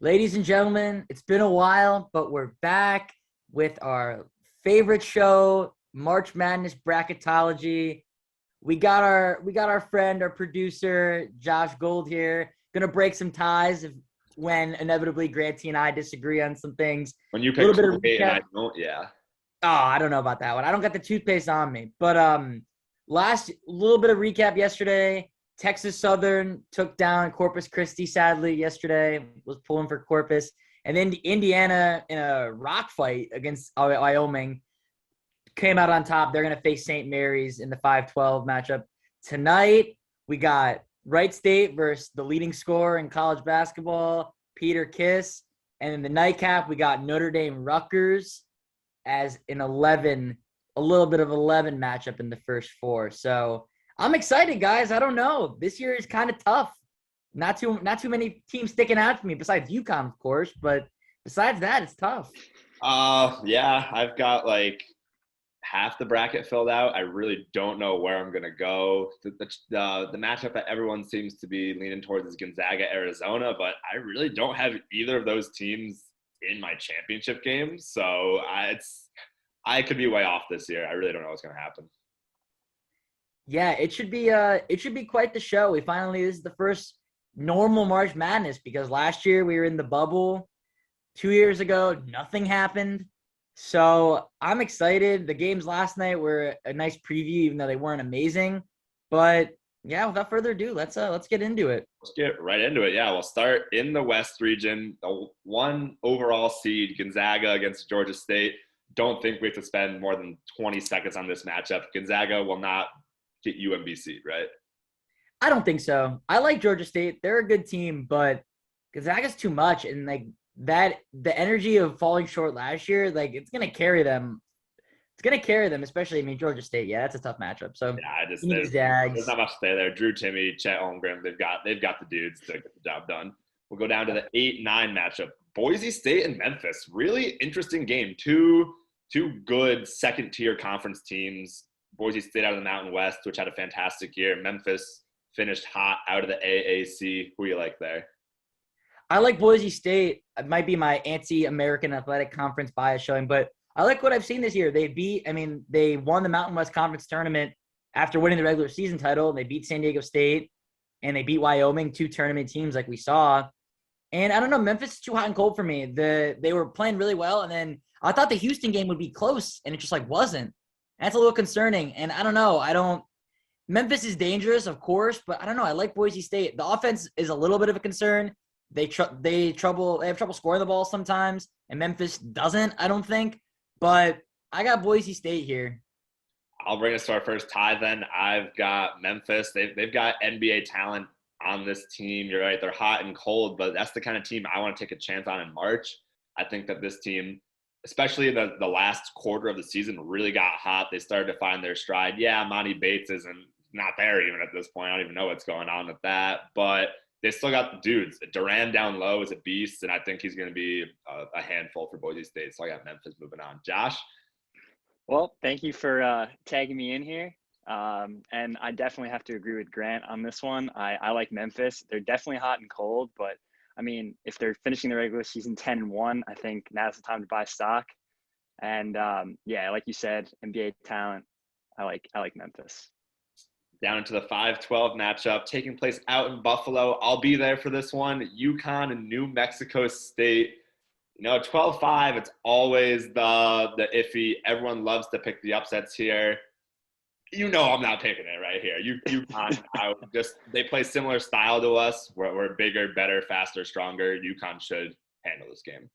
Ladies and gentlemen, it's been a while, but we're back with our favorite show, March Madness Bracketology. We got our friend, our producer, Josh Gold here, gonna break some ties when inevitably Granty and I disagree on some things. When you A pick little bit of Colgate and recap. I don't, yeah. Oh, I don't know about that one. I don't got the toothpaste on me. But last little bit of recap yesterday. Texas Southern took down Corpus Christi, sadly, yesterday. Was pulling for Corpus. And then Indiana in a rock fight against Wyoming came out on top. They're going to face St. Mary's in the 5-12 matchup. Tonight, we got Wright State versus the leading scorer in college basketball, Peter Kiss. And in the nightcap, we got Notre Dame Rutgers as an 11, a little bit of 11 matchup in the first four. So I'm excited, guys. I don't know. This year is kind of tough. Not too many teams sticking out to me besides UConn, of course. But besides that, it's tough. Yeah, I've got like half the bracket filled out. I really don't know where I'm gonna go. The matchup that everyone seems to be leaning towards is Gonzaga, Arizona, but I really don't have either of those teams in my championship game. So I could be way off this year. I really don't know what's gonna happen. Yeah, it should be quite the show. This is the first normal March Madness because last year we were in the bubble. 2 years ago, nothing happened. So I'm excited. The games last night were a nice preview, even though they weren't amazing. But yeah, without further ado, let's get into it. Let's get right into it. Yeah, we'll start in the West region. The one overall seed, Gonzaga against Georgia State. Don't think we have to spend more than 20 seconds on this matchup. Gonzaga will not get UMBC, right? I don't think so. I like Georgia State. They're a good team, but Gonzaga's too much. And like that, the energy of falling short last year, like it's going to carry them. It's going to carry them, especially, I mean, Georgia State. Yeah, that's a tough matchup. So Yeah, there's Zags. not much to say there. Drew Timmy, Chet Holmgren, they've got the dudes to get the job done. We'll go down to the 8-9 matchup. Boise State and Memphis. Really interesting game. Two good second-tier conference teams. Boise State out of the Mountain West, which had a fantastic year. Memphis finished hot out of the AAC. Who you like there? I like Boise State. It might be my anti-American Athletic Conference bias showing, but I like what I've seen this year. They won the Mountain West Conference tournament after winning the regular season title. They beat San Diego State and they beat Wyoming, two tournament teams like we saw. And I don't know, Memphis is too hot and cold for me. They were playing really well, and then I thought the Houston game would be close, and it just like wasn't. That's a little concerning. And I don't know. Memphis is dangerous, of course, but I don't know. I like Boise State. The offense is a little bit of a concern. They have trouble scoring the ball sometimes, and Memphis doesn't, I don't think. But I got Boise State here. I'll bring us to our first tie then. I've got Memphis. They've got NBA talent on this team. You're right. They're hot and cold, but that's the kind of team I want to take a chance on in March. I think that this team, especially the last quarter of the season, really got hot. They started to find their stride. Yeah, Monty Bates isn't not there even at this point. I don't even know what's going on with that. But they still got the dudes. Duran down low is a beast, and I think he's going to be a handful for Boise State. So I got Memphis moving on. Josh? Well, thank you for tagging me in here. And I definitely have to agree with Grant on this one. I like Memphis. They're definitely hot and cold, but I mean, if they're finishing the regular season 10-1, I think now's the time to buy stock. And yeah, like you said, NBA talent. I like Memphis. Down into the 5-12 matchup taking place out in Buffalo. I'll be there for this one. UConn and New Mexico State. 12-5, it's always the iffy. Everyone loves to pick the upsets here. I'm not picking it right here. UConn, they play similar style to us. We're bigger, better, faster, stronger. UConn should handle this game.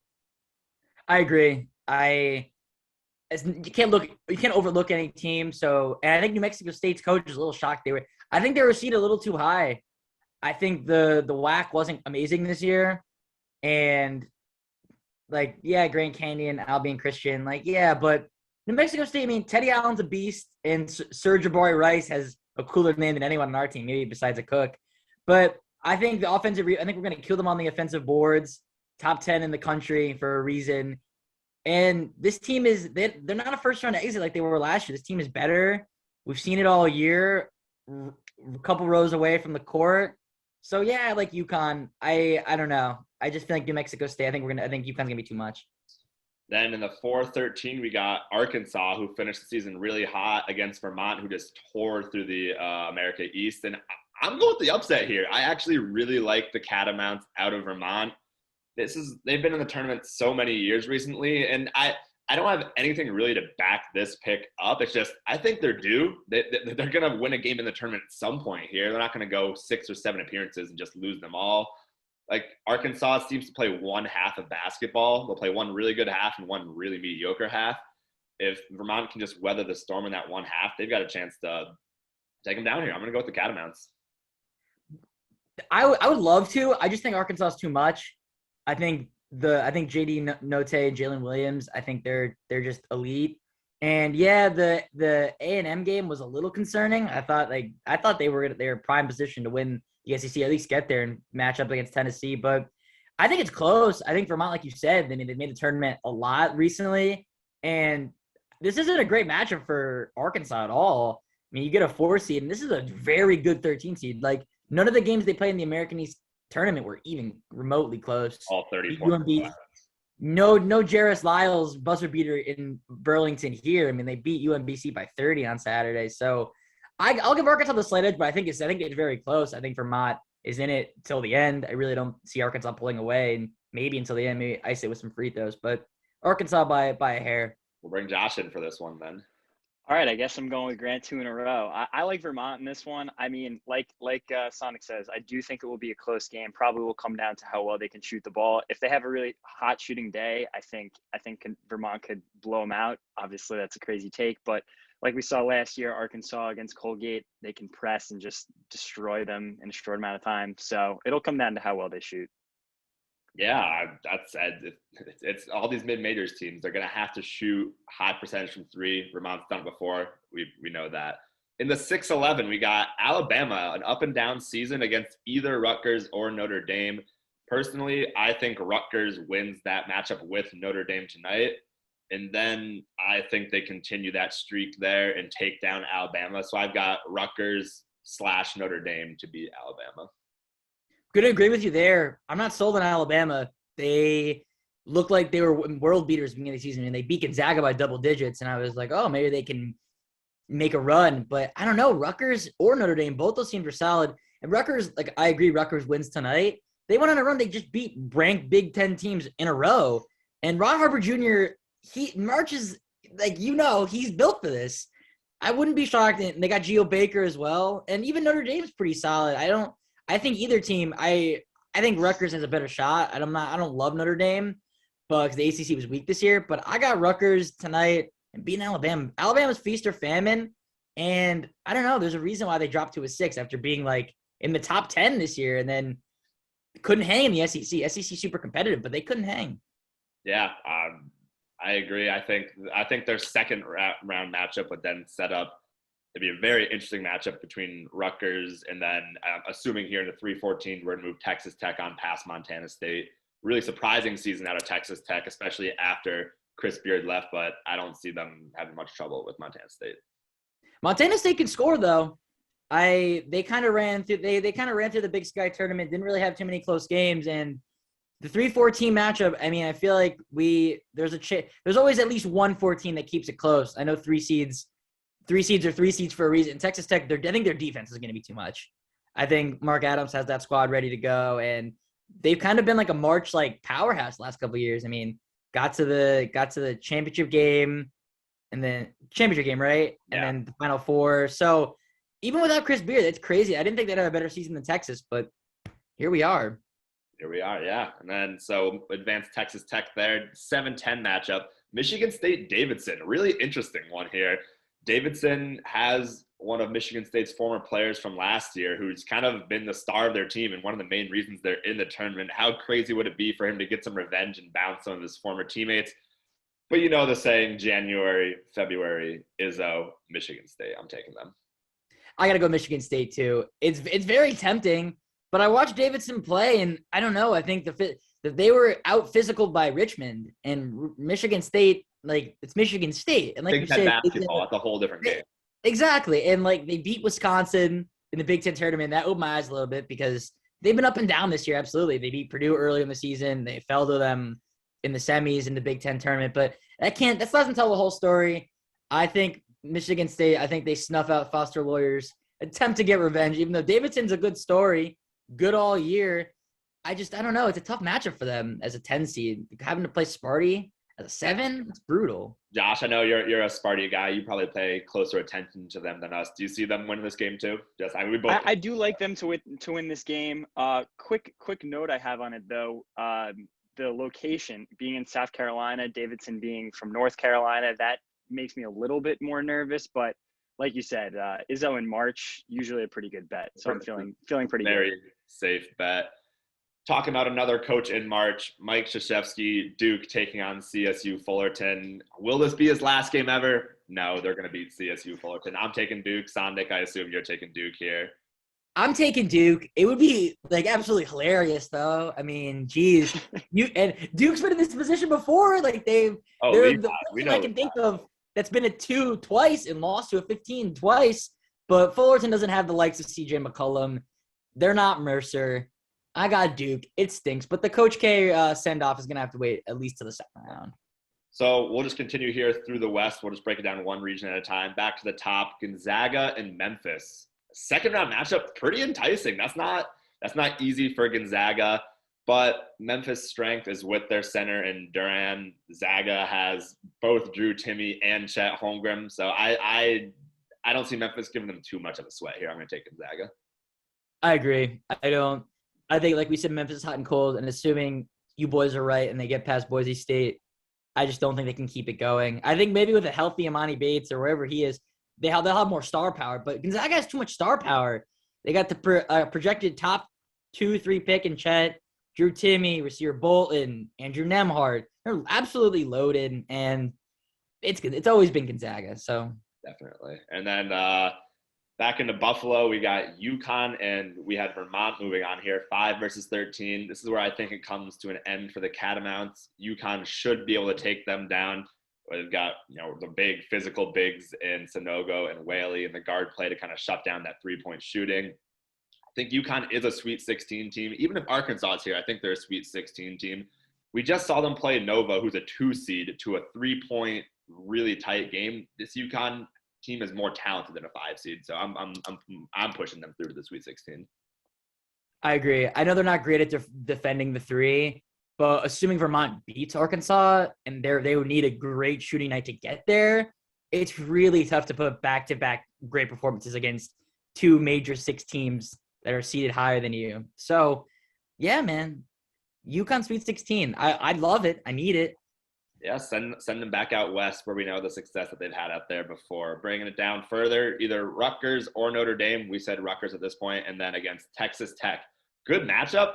I agree. You can't overlook any team. So, and I think New Mexico State's coach is a little shocked. I think they were seated a little too high. I think the WAC wasn't amazing this year, and Grand Canyon, Albion Christian, but New Mexico State. I mean, Teddy Allen's a beast, and Serge Jabari Rice has a cooler name than anyone on our team, maybe besides a Cook. But I think I think we're going to kill them on the offensive boards. Top 10 in the country for a reason. And this team they're not a first-round exit like they were last year. This team is better. We've seen it all year, a couple rows away from the court. So, yeah, I like UConn. I don't know. I just feel like New Mexico State. I think UConn's gonna be too much. Then in the 4-13, we got Arkansas, who finished the season really hot against Vermont, who just tore through the America East. And I'm going with the upset here. I actually really like the Catamounts out of Vermont. They've been in the tournament so many years recently, and I don't have anything really to back this pick up. It's just I think they're due. They're going to win a game in the tournament at some point here. They're not going to go 6 or 7 appearances and just lose them all. Like Arkansas seems to play one half of basketball. They'll play one really good half and one really mediocre half. If Vermont can just weather the storm in that one half, they've got a chance to take them down here. I'm going to go with the Catamounts. I would love to. I just think Arkansas is too much. I think JD Note and Jalen Williams, I think they're just elite. And yeah, the A&M game was a little concerning. I thought they were prime position to win the SEC, at least get there and match up against Tennessee. But I think it's close. I think Vermont, like you said, they made the tournament a lot recently. And this isn't a great matchup for Arkansas at all. I mean, you get a 4 seed, and this is a very good 13 seed. Like, none of the games they played in the American East tournament were even remotely close. All 34. UMB, no Jarris Lyles buzzer beater in Burlington here. I mean, they beat UMBC by 30 on Saturday. So I'll give Arkansas the slight edge, but I think it's very close. I think Vermont is in it till the end. I really don't see Arkansas pulling away, and maybe until the end, maybe ice it with some free throws. But Arkansas by a hair. We'll bring Josh in for this one then. All right, I guess I'm going with Grant 2 in a row. I like Vermont in this one. I mean, like Sonic says, I do think it will be a close game. Probably will come down to how well they can shoot the ball. If they have a really hot shooting day, I think Vermont could blow them out. Obviously, that's a crazy take, but like we saw last year, Arkansas against Colgate, they can press and just destroy them in a short amount of time. So it'll come down to how well they shoot. Yeah, it's all these mid-majors teams. They're going to have to shoot high percentage from 3. Vermont's done it before. We know that. In the 6-11, we got Alabama, an up-and-down season against either Rutgers or Notre Dame. Personally, I think Rutgers wins that matchup with Notre Dame tonight. And then I think they continue that streak there and take down Alabama. So I've got Rutgers/Notre Dame to beat Alabama. Going to agree with you there. I'm not sold on Alabama. They looked like they were world beaters at the beginning of the season, and they beat Gonzaga by double digits. And I was like, oh, maybe they can make a run. But I don't know. Rutgers or Notre Dame, both those teams are solid. And Rutgers, like I agree, Rutgers wins tonight. They went on a run. They just beat ranked Big Ten teams in a row. And Ron Harper Jr., he marches, like, he's built for this. I wouldn't be shocked. And they got Geo Baker as well. And even Notre Dame's pretty solid. I think either team, I think Rutgers has a better shot. I don't love Notre Dame, but because the ACC was weak this year. But I got Rutgers tonight and beating Alabama. Alabama's feast or famine, and I don't know. There's a reason why they dropped to a 6 after being like in the top 10 this year, and then couldn't hang in the SEC. SEC super competitive, but they couldn't hang. Yeah, I agree. I think their second round matchup would then set up. It'd be a very interesting matchup between Rutgers and then assuming here in the 3-14, we're going to move Texas Tech on past Montana State. Really surprising season out of Texas Tech, especially after Chris Beard left, but I don't see them having much trouble with Montana State. Montana State can score though. They kind of ran through the Big Sky tournament, didn't really have too many close games, and the 3-14 matchup, I mean, I feel like there's always at least 1-14 that keeps it close. I know 3 seeds are 3 seeds for a reason. Texas Tech, I think their defense is going to be too much. I think Mark Adams has that squad ready to go, and they've kind of been like a March powerhouse the last couple of years. I mean, got to the championship game, and then championship game, right? Yeah. And then the Final Four. So even without Chris Beard, it's crazy. I didn't think they'd have a better season than Texas, but here we are. Here we are, yeah. And then so advanced Texas Tech there, 7-10 matchup. Michigan State Davidson, really interesting one here. Davidson has one of Michigan State's former players from last year who's kind of been the star of their team and one of the main reasons they're in the tournament. How crazy would it be for him to get some revenge and bounce some of his former teammates? But you know the saying, January, February, Izzo, Michigan State. I'm taking them. I got to go Michigan State too. It's very tempting, but I watched Davidson play, and I don't know. I think that they were out physicaled by Richmond, and Michigan State, it's Michigan State. And like Big you Ten said, basketball, that's a whole different game. Exactly. And they beat Wisconsin in the Big Ten tournament. That opened my eyes a little bit because they've been up and down this year. Absolutely. They beat Purdue early in the season. They fell to them in the semis in the Big Ten tournament, but that doesn't tell the whole story. I think Michigan State, I think they snuff out Foster Lawyer's attempt to get revenge, even though Davidson's a good story, good all year. I don't know. It's a tough matchup for them as a 10 seed. Having to play Sparty as a 7, it's brutal. Josh, I know you're a Sparty guy. You probably pay closer attention to them than us. Do you see them winning this game too? I do like them to win this game. Quick note I have on it though. The location being in South Carolina, Davidson being from North Carolina, that makes me a little bit more nervous. But like you said, Izzo in March, usually a pretty good bet. So I'm feeling pretty very good. Safe bet. Talking about another coach in March, Mike Krzyzewski, Duke taking on CSU Fullerton. Will this be his last game ever? No, they're going to beat CSU Fullerton. I'm taking Duke. Sondik, I assume you're taking Duke here. I'm taking Duke. It would be like absolutely hilarious, though. I mean, geez, Duke's been in this position before. Like they're the person I can think of that's been a 2 twice and lost to a 15 twice. But Fullerton doesn't have the likes of CJ McCollum. They're not Mercer. I got Duke. It stinks, but the Coach K send-off is going to have to wait at least to the second round. So we'll just continue here through the West. We'll just break it down one region at a time. Back to the top, Gonzaga and Memphis. Second round matchup, pretty enticing. That's not easy for Gonzaga, but Memphis' strength is with their center in Duran. Zaga has both Drew Timme and Chet Holmgren, so I don't see Memphis giving them too much of a sweat here. I'm going to take Gonzaga. I agree. I think, like we said, Memphis is hot and cold, and assuming you boys are right and they get past Boise State, I just don't think they can keep it going. I think maybe with a healthy Imani Bates or wherever he is, they'll have more star power. But Gonzaga has too much star power. They got the projected top 2-3 pick in Chet, Drew Timme, receiver Bolton, Andrew Nemhart. They're absolutely loaded, and it's always been Gonzaga. So definitely. And then back into Buffalo, we got UConn, and we had Vermont moving on here, 5 versus 13. This is where I think it comes to an end for the Catamounts. UConn should be able to take them down. They've got, the big physical bigs in Sanogo and Whaley and the guard play to kind of shut down that 3-point shooting. I think UConn is a Sweet 16 team. Even if Arkansas is here, I think they're a Sweet 16 team. We just saw them play Nova, who's a 2 seed, to a 3-point, really tight game. This UConn team is more talented than a 5 seed, so I'm pushing them through to the Sweet 16. I agree. I know they're not great at defending the 3, but assuming Vermont beats Arkansas and they would need a great shooting night to get there, it's really tough to put back-to-back great performances against 2 major 6 teams that are seeded higher than you. So, yeah, man, UConn Sweet 16. I love it. I need it. Yeah, send them back out west where we know the success that they've had out there before. Bringing it down further, either Rutgers or Notre Dame. We said Rutgers at this point, and then against Texas Tech. Good matchup.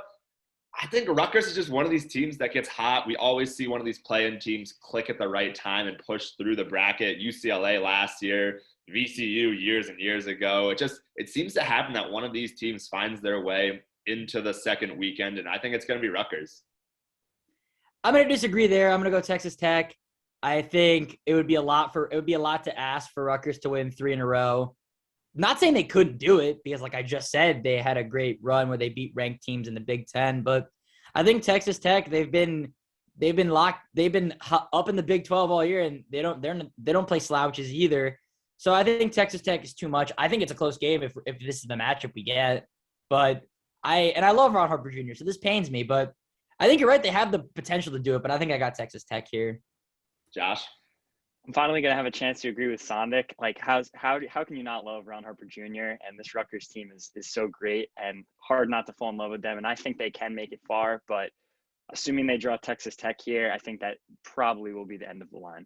I think Rutgers is just one of these teams that gets hot. We always see one of these play-in teams click at the right time and push through the bracket. UCLA last year, VCU years and years ago. It seems to happen that one of these teams finds their way into the second weekend, and I think it's going to be Rutgers. I'm going to disagree there. I'm going to go Texas Tech. I think it would be a lot to ask for Rutgers to win 3 in a row. Not saying they couldn't do it because, like I just said, they had a great run where they beat ranked teams in the Big Ten. But I think Texas Tech, they've been up in the Big 12 all year, and they don't play slouches either. So I think Texas Tech is too much. I think it's a close game if this is the matchup we get. But I love Ron Harper Jr., so this pains me. But I think you're right. They have the potential to do it, but I think I got Texas Tech here. Josh? I'm finally going to have a chance to agree with Sondik. Like, how can you not love Ron Harper Jr.? And this Rutgers team is so great and hard not to fall in love with them. And I think they can make it far, but assuming they draw Texas Tech here, I think that probably will be the end of the line.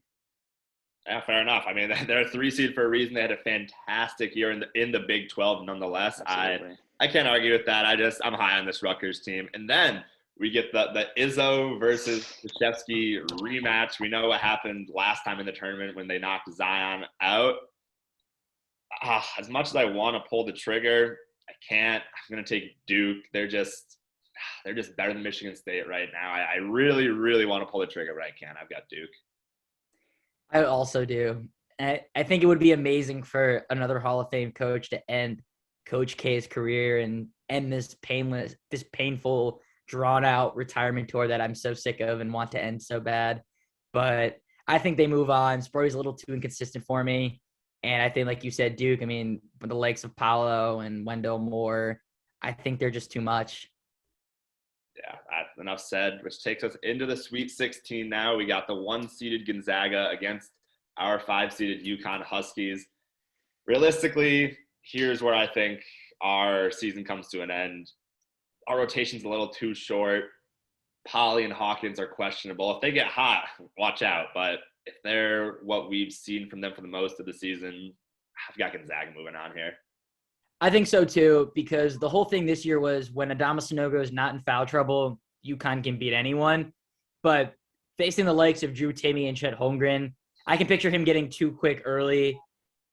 Yeah, fair enough. I mean, they're a 3 seed for a reason. They had a fantastic year in the Big 12 nonetheless. Absolutely. I can't argue with that. I'm high on this Rutgers team. And then we get the Izzo versus Jefsky rematch. We know what happened last time in the tournament when they knocked Zion out. As much as I want to pull the trigger, I can't. I'm going to take Duke. They're just better than Michigan State right now. I really, really want to pull the trigger, but I can't. I've got Duke. I also do. I think it would be amazing for another Hall of Fame coach to end Coach K's career and end this painful, drawn-out retirement tour that I'm so sick of and want to end so bad. But I think they move on. Sporty's a little too inconsistent for me. And I think, like you said, Duke, I mean, with the likes of Paolo and Wendell Moore, I think they're just too much. Yeah, enough said, which takes us into the Sweet 16 now. We got the 1-seeded Gonzaga against our 5-seeded UConn Huskies. Realistically, here's where I think our season comes to an end. Our rotation's a little too short. Polley and Hawkins are questionable. If they get hot, watch out. But if they're what we've seen from them for the most of the season, I've got Gonzaga moving on here. I think so too, because the whole thing this year was when Adama Sanogo is not in foul trouble, UConn can beat anyone. But facing the likes of Drew Timme and Chet Holmgren, I can picture him getting too quick early.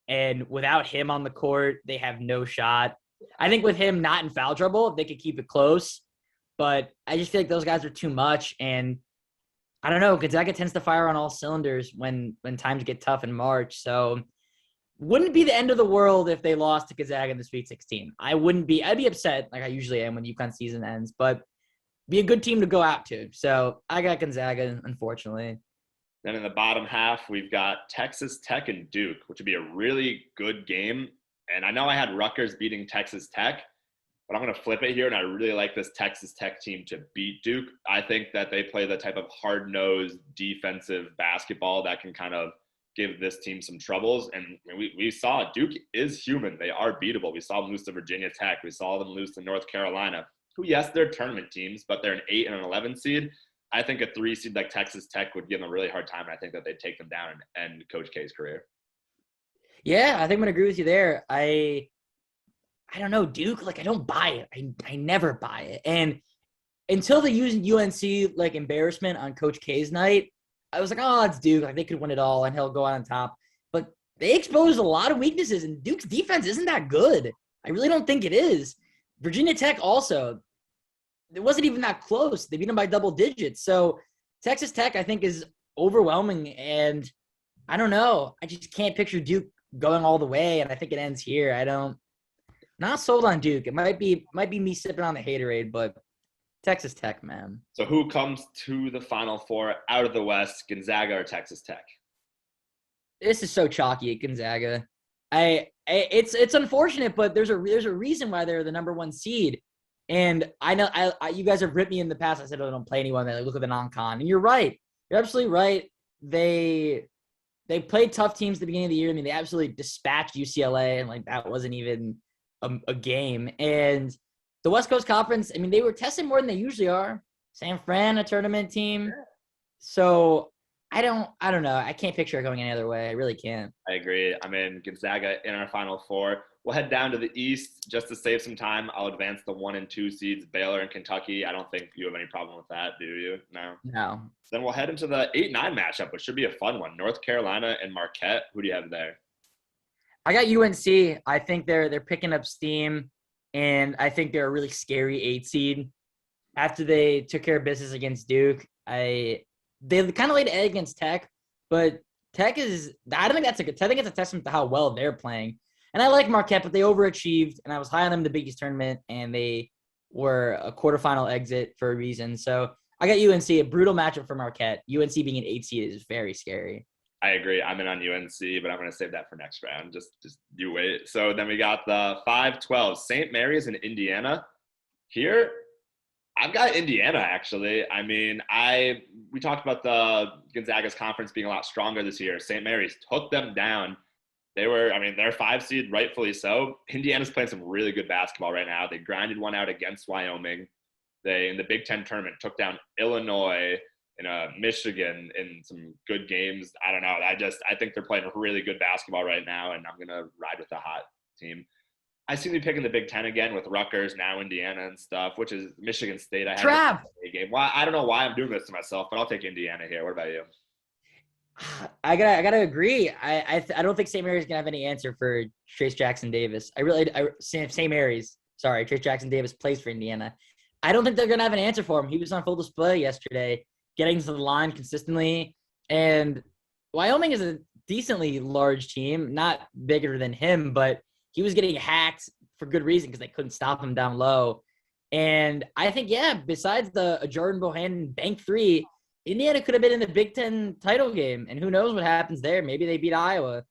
And without him on the court, they have no shot. I think with him not in foul trouble, they could keep it close. But I just feel like those guys are too much. And I don't know, Gonzaga tends to fire on all cylinders when times get tough in March. So wouldn't be the end of the world if they lost to Gonzaga in the Sweet 16. I'd be upset like I usually am when UConn season ends, but be a good team to go out to. So I got Gonzaga, unfortunately. Then in the bottom half, we've got Texas Tech and Duke, which would be a really good game. And I know I had Rutgers beating Texas Tech, but I'm going to flip it here, and I really like this Texas Tech team to beat Duke. I think that they play the type of hard-nosed defensive basketball that can kind of give this team some troubles. And we saw Duke is human. They are beatable. We saw them lose to Virginia Tech. We saw them lose to North Carolina, who, yes, they're tournament teams, but they're an 8 and an 11 seed. I think a 3 seed like Texas Tech would give them a really hard time. And I think that they'd take them down and end Coach K's career. Yeah, I think I'm going to agree with you there. I don't know, Duke, like I don't buy it. I never buy it. And until they used UNC like embarrassment on Coach K's night, I was like, oh, it's Duke. Like they could win it all and he'll go out on top. But they exposed a lot of weaknesses, and Duke's defense isn't that good. I really don't think it is. Virginia Tech also, it wasn't even that close. They beat them by double digits. So Texas Tech, I think, is overwhelming. And I don't know. I just can't picture Duke going all the way. And I think it ends here. Not sold on Duke. It might be me sipping on the haterade, but Texas Tech, man. So who comes to the Final Four out of the West, Gonzaga or Texas Tech? This is so chalky at Gonzaga. It's unfortunate, but there's a reason why they're the number 1 seed. And I know you guys have ripped me in the past. I said, oh, don't play anyone. They look at the non-con. And you're right. You're absolutely right. They played tough teams at the beginning of the year. I mean, they absolutely dispatched UCLA, and like that wasn't even a game. And the West Coast Conference, I mean, they were tested more than they usually are. San Fran, a tournament team. So I don't know. I can't picture it going any other way. I really can't. I agree. I mean, Gonzaga in our Final Four. We'll head down to the East just to save some time. I'll advance the 1 and 2 seeds, Baylor and Kentucky. I don't think you have any problem with that, do you? No. Then we'll head into the 8-9 matchup, which should be a fun one. North Carolina and Marquette. Who do you have there? I got UNC. I think they're picking up steam, and I think they're a really scary 8 seed. After they took care of business against Duke, they kind of laid an egg against Tech, but Tech is – I don't think that's I think it's a testament to how well they're playing. And I like Marquette, but they overachieved, and I was high on them in the Big East tournament, and they were a quarterfinal exit for a reason. So I got UNC, a brutal matchup for Marquette. UNC being an 8 seed is very scary. I agree. I'm in on UNC, but I'm going to save that for next round. Just you wait. So then we got the 5-12, St. Mary's and Indiana. Here, I've got Indiana, actually. I mean, we talked about the Gonzaga's conference being a lot stronger this year. St. Mary's took them down. They're 5 seed, rightfully so. Indiana's playing some really good basketball right now. They grinded one out against Wyoming. They, in the Big Ten tournament, took down Illinois, Michigan in some good games. I don't know. I think they're playing really good basketball right now, and I'm going to ride with the hot team. I seem to be picking the Big Ten again with Rutgers, now Indiana and stuff, which is Michigan State. I Trap. Game. Well, I don't know why I'm doing this to myself, but I'll take Indiana here. What about you? I gotta agree. I don't think St. Mary's gonna have any answer for Trace Jackson Davis. St. Mary's. Sorry, Trace Jackson Davis plays for Indiana. I don't think they're gonna have an answer for him. He was on full display yesterday, getting to the line consistently. And Wyoming is a decently large team, not bigger than him, but he was getting hacked for good reason because they couldn't stop him down low. And I think, besides a Jordan Bohannon bank three, Indiana could have been in the Big Ten title game. And who knows what happens there? Maybe they beat Iowa.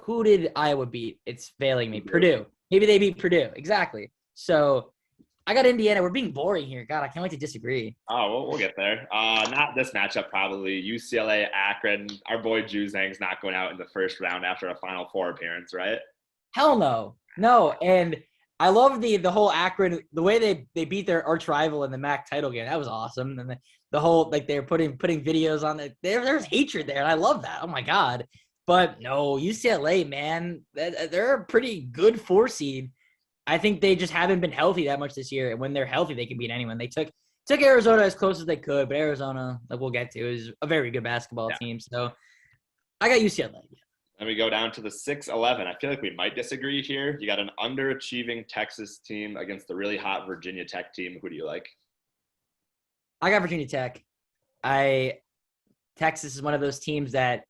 Who did Iowa beat? It's failing me. Purdue. Maybe they beat Purdue. Exactly. So I got Indiana. We're being boring here. God, I can't wait to disagree. Oh, we'll get there. Not this matchup, probably. UCLA, Akron. Our boy Juzang's not going out in the first round after a Final Four appearance, right? Hell no. No. And I love the whole Akron, the way they beat their arch rival in the MAC title game. That was awesome. And the whole, like, they're putting videos on it. There's hatred there, and I love that. Oh, my God. But no, UCLA, man, they're a pretty good 4 seed. I think they just haven't been healthy that much this year. And when they're healthy, they can beat anyone. They took Arizona as close as they could, but Arizona, like we'll get to, is a very good basketball team. So I got UCLA. Then we go down to the 6-11. I feel like we might disagree here. You got an underachieving Texas team against the really hot Virginia Tech team. Who do you like? I got Virginia Tech. Texas is one of those teams that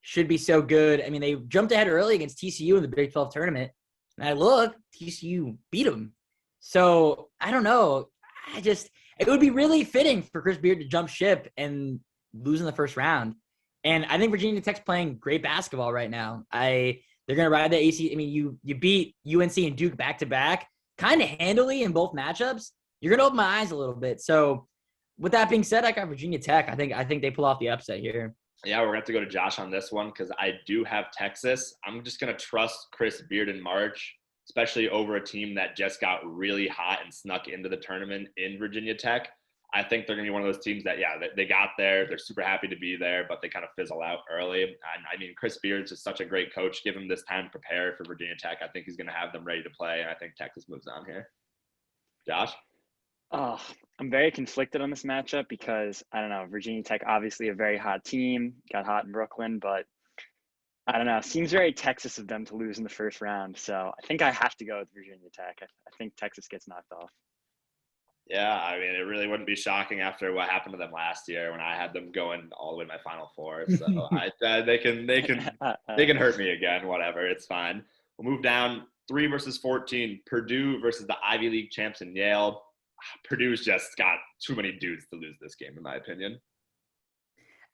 should be so good. I mean, they jumped ahead early against TCU in the Big 12 tournament. And TCU beat them. So I don't know. It would be really fitting for Chris Beard to jump ship and lose in the first round. And I think Virginia Tech's playing great basketball right now. They're going to ride the AC. I mean, you beat UNC and Duke back to back kind of handily in both matchups. You're going to open my eyes a little bit. So with that being said, I got Virginia Tech. I think they pull off the upset here. Yeah, we're going to have to go to Josh on this one because I do have Texas. I'm just going to trust Chris Beard in March, especially over a team that just got really hot and snuck into the tournament in Virginia Tech. I think they're going to be one of those teams that, they got there. They're super happy to be there, but they kind of fizzle out early. And I mean, Chris Beard's just such a great coach. Give him this time to prepare for Virginia Tech. I think he's going to have them ready to play, and I think Texas moves on here. Josh? Oh, I'm very conflicted on this matchup because, I don't know, Virginia Tech, obviously a very hot team, got hot in Brooklyn, but I don't know. Seems very Texas of them to lose in the first round. So I think I have to go with Virginia Tech. I think Texas gets knocked off. Yeah, I mean, it really wouldn't be shocking after what happened to them last year when I had them going all the way to my Final Four. So they can hurt me again. Whatever, it's fine. We'll move down 3 versus 14. Purdue versus the Ivy League champs in Yale. Purdue's just got too many dudes to lose this game, in my opinion.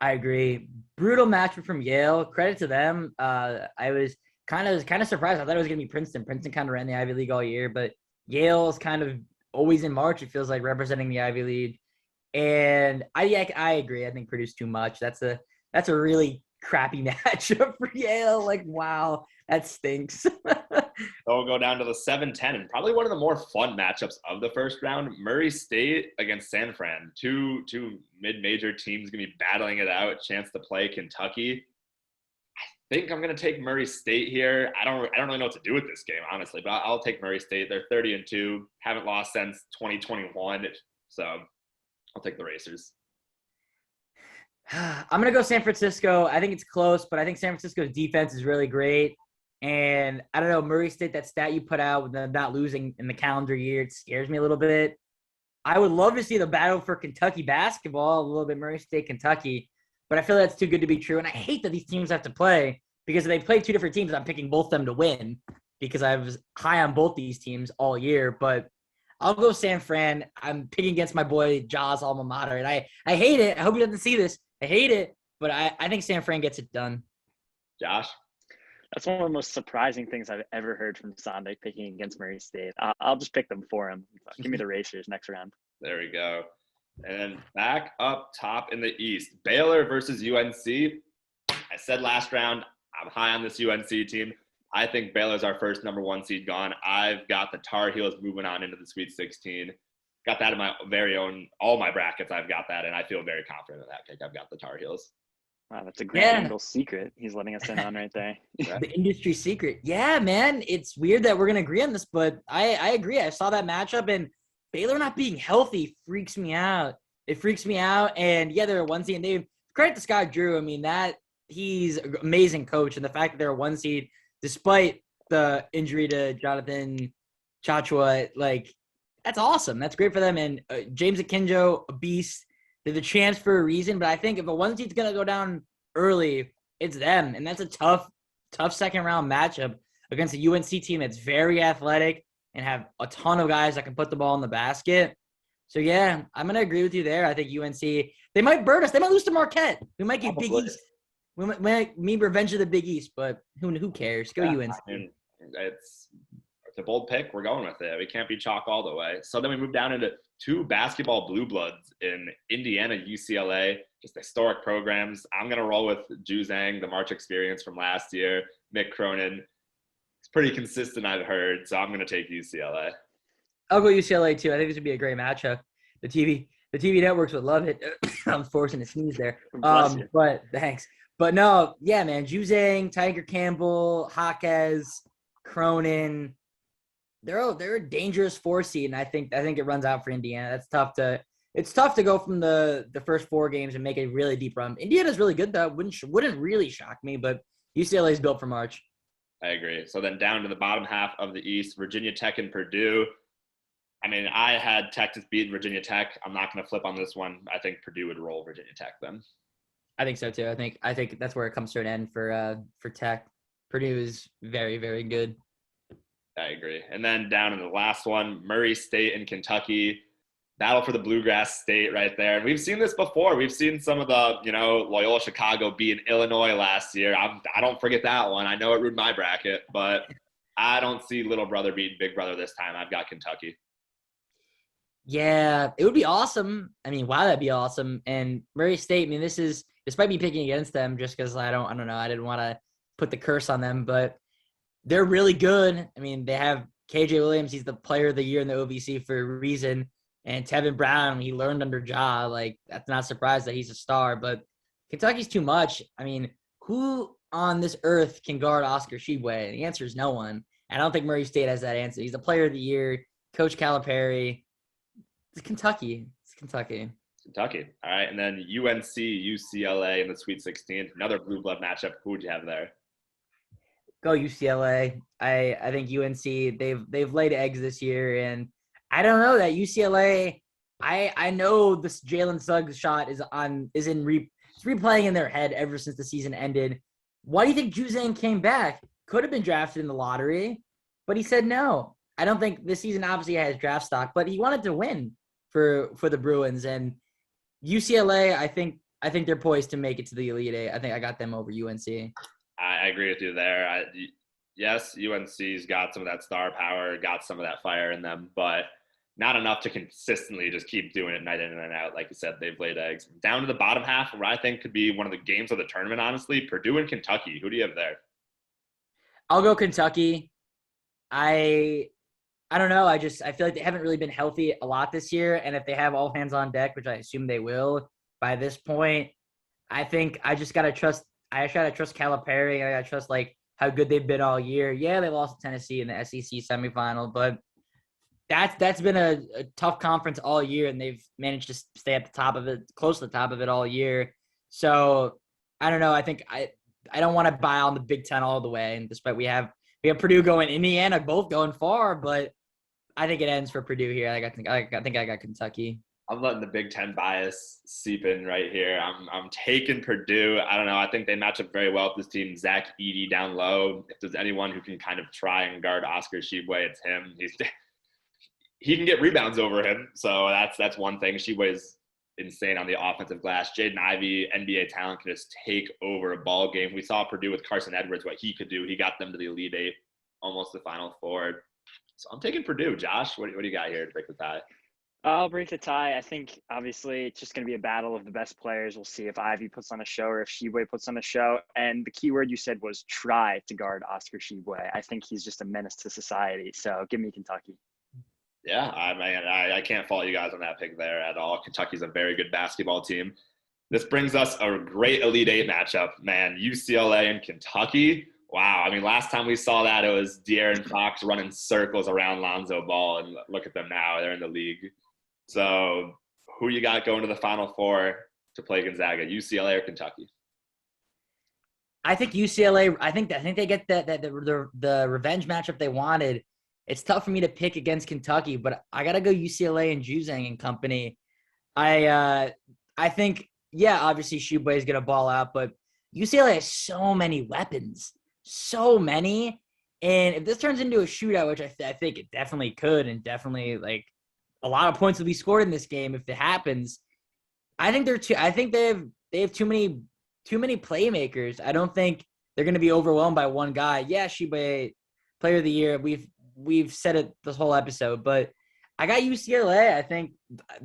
I agree. Brutal matchup from Yale. Credit to them. I was kind of surprised. I thought it was going to be Princeton. Princeton kind of ran the Ivy League all year, but Yale's kind of always in March, it feels like, representing the Ivy League. And I agree. I think Purdue's too much. That's a really crappy matchup for Yale. Like, wow, that stinks. We'll go down to the 7-10, and probably one of the more fun matchups of the first round. Murray State against San Fran. Two mid-major teams going to be battling it out. Chance to play Kentucky. I think I'm going to take Murray State here. I don't really know what to do with this game, honestly, but I'll take Murray State. They're 30-2, haven't lost since 2021, so I'll take the Racers. I'm going to go San Francisco. I think it's close, but I think San Francisco's defense is really great. And I don't know, Murray State, that stat you put out with them not losing in the calendar year, it scares me a little bit. I would love to see the battle for Kentucky basketball, a little bit Murray State, Kentucky, but I feel that's too good to be true. And I hate that these teams have to play because if they play 2 different teams, I'm picking both of them to win because I was high on both these teams all year. But I'll go San Fran. I'm picking against my boy Jaws' alma mater, and I hate it. I hope he doesn't see this. I hate it, but I think San Fran gets it done. Josh? That's one of the most surprising things I've ever heard from Sondik picking against Murray State. I'll just pick them for him. Give me the Racers next round. There we go. And then back up top in the East, Baylor versus UNC. I said last round, I'm high on this UNC team. I think Baylor's our first number 1 seed gone. I've got the Tar Heels moving on into the Sweet 16. Got that in my very own, all my brackets. I've got that, and I feel very confident in that pick. I've got the Tar Heels. Wow, that's a Grant Engel secret he's letting us in on right there. The industry secret. Yeah, man. It's weird that we're going to agree on this, but I agree. I saw that matchup, and Baylor not being healthy freaks me out. It freaks me out. And, yeah, they're a 1 seed. And they credit to Scott Drew. I mean, he's an amazing coach. And the fact that they're a 1 seed, despite the injury to Jonathan Chachua, like, that's awesome. That's great for them. And James Akinjo, a beast. They're the champs for a reason, but I think if a 1 seed's going to go down early, it's them. And that's a tough second round matchup against a UNC team that's very athletic and have a ton of guys that can put the ball in the basket. So, yeah, I'm going to agree with you there. I think UNC, they might burn us. They might lose to Marquette. We might get Big East. We might mean revenge of the Big East, but who cares? Go UNC. I mean, it's a bold pick. We're going with it. We can't be chalk all the way. So then we move down into two basketball blue bloods in Indiana, UCLA, just historic programs. I'm going to roll with Juzang, the March experience from last year. Mick Cronin. It's pretty consistent, I've heard, so I'm going to take UCLA. I'll go UCLA too. I think this would be a great matchup. The TV networks would love it. I'm forcing a sneeze there. But thanks. But no, yeah, man. Juzang, Tiger Campbell, Jaquez, Cronin. They're a dangerous 4 seed, and I think it runs out for Indiana. It's tough to go from the first 4 games and make a really deep run. Indiana's really good though. Wouldn't really shock me, but UCLA is built for March. I agree. So then down to the bottom half of the East, Virginia Tech and Purdue. I mean, I had Texas beat Virginia Tech. I'm not going to flip on this one. I think Purdue would roll Virginia Tech then. I think so too. I think that's where it comes to an end for Tech. Purdue is very, very good. I agree. And then down in the last one, Murray State and Kentucky. Battle for the Bluegrass State right there. And we've seen this before. We've seen some of the, Loyola Chicago beating Illinois last year. I don't forget that one. I know it ruined my bracket, but I don't see little brother beating big brother this time. I've got Kentucky. Yeah, it would be awesome. I mean, wow, that'd be awesome. And Murray State, I mean, despite me picking against them just because I don't know, I didn't want to put the curse on them, but they're really good. I mean, they have KJ Williams. He's the player of the year in the OVC for a reason. And Tevin Brown, he learned under Ja. Like, that's not a surprise that he's a star. But Kentucky's too much. I mean, who on this earth can guard Oscar Tshiebwe? The answer is no one. And I don't think Murray State has that answer. He's the player of the year. Coach Calipari. It's Kentucky. All right. And then UNC, UCLA in the Sweet 16. Another blue blood matchup. Who would you have there? Go UCLA. I think UNC, they've laid eggs this year, and I don't know that UCLA. I know this Jalen Suggs shot is replaying in their head ever since the season ended. Why do you think Juzang came back? Could have been drafted in the lottery, but he said no. I don't think this season obviously has draft stock, but he wanted to win for the Bruins, and UCLA. I think they're poised to make it to the Elite Eight. I think I got them over UNC. I agree with you there. Yes, UNC's got some of that star power, got some of that fire in them, but not enough to consistently just keep doing it night in and out. Like you said, they've laid eggs. Down to the bottom half, where I think could be one of the games of the tournament, honestly, Purdue and Kentucky. Who do you have there? I'll go Kentucky. I don't know. I feel like they haven't really been healthy a lot this year, and if they have all hands on deck, which I assume they will by this point, I think I just gotta trust. I gotta trust Calipari. I gotta trust like how good they've been all year. Yeah, they lost to Tennessee in the SEC semifinal, but that's been a tough conference all year, and they've managed to stay at the top of it, close to the top of it all year. So I don't know. I think I don't want to buy on the Big Ten all the way, and despite we have Purdue going, Indiana both going far, but I think it ends for Purdue here. I think I got Kentucky. I'm letting the Big Ten bias seep in right here. I'm taking Purdue. I don't know. I think they match up very well with this team. Zach Edey down low. If there's anyone who can kind of try and guard Oscar Tshiebwe, it's him. He can get rebounds over him. So that's one thing. Tshiebwe is insane on the offensive glass. Jaden Ivey, NBA talent, can just take over a ball game. We saw Purdue with Carson Edwards, what he could do. He got them to the Elite Eight, almost the Final Four. So I'm taking Purdue. Josh, what do you got here to break the tie? I'll break the tie. I think, obviously, it's just going to be a battle of the best players. We'll see if Ivy puts on a show or if Tshiebwe puts on a show. And the key word you said was try to guard Oscar Tshiebwe. I think he's just a menace to society. So give me Kentucky. Yeah, I can't fault you guys on that pick there at all. Kentucky's a very good basketball team. This brings us a great Elite Eight matchup, man. UCLA and Kentucky. Wow. I mean, last time we saw that, it was De'Aaron Fox running circles around Lonzo Ball, and look at them now. They're in the league. So who you got going to the Final Four to play Gonzaga, UCLA or Kentucky? I think UCLA. I think they get the revenge matchup they wanted. It's tough for me to pick against Kentucky, but I gotta go UCLA and Juzang and company. I think, yeah, obviously Tshiebwe is gonna ball out, but UCLA has so many weapons, so many, And if this turns into a shootout, which I think it definitely could, and definitely like a lot of points will be scored in this game if it happens. I think they have too many playmakers. I don't think they're going to be overwhelmed by one guy. Yeah, Shibe, player of the year. We've said it this whole episode, but I got UCLA. I think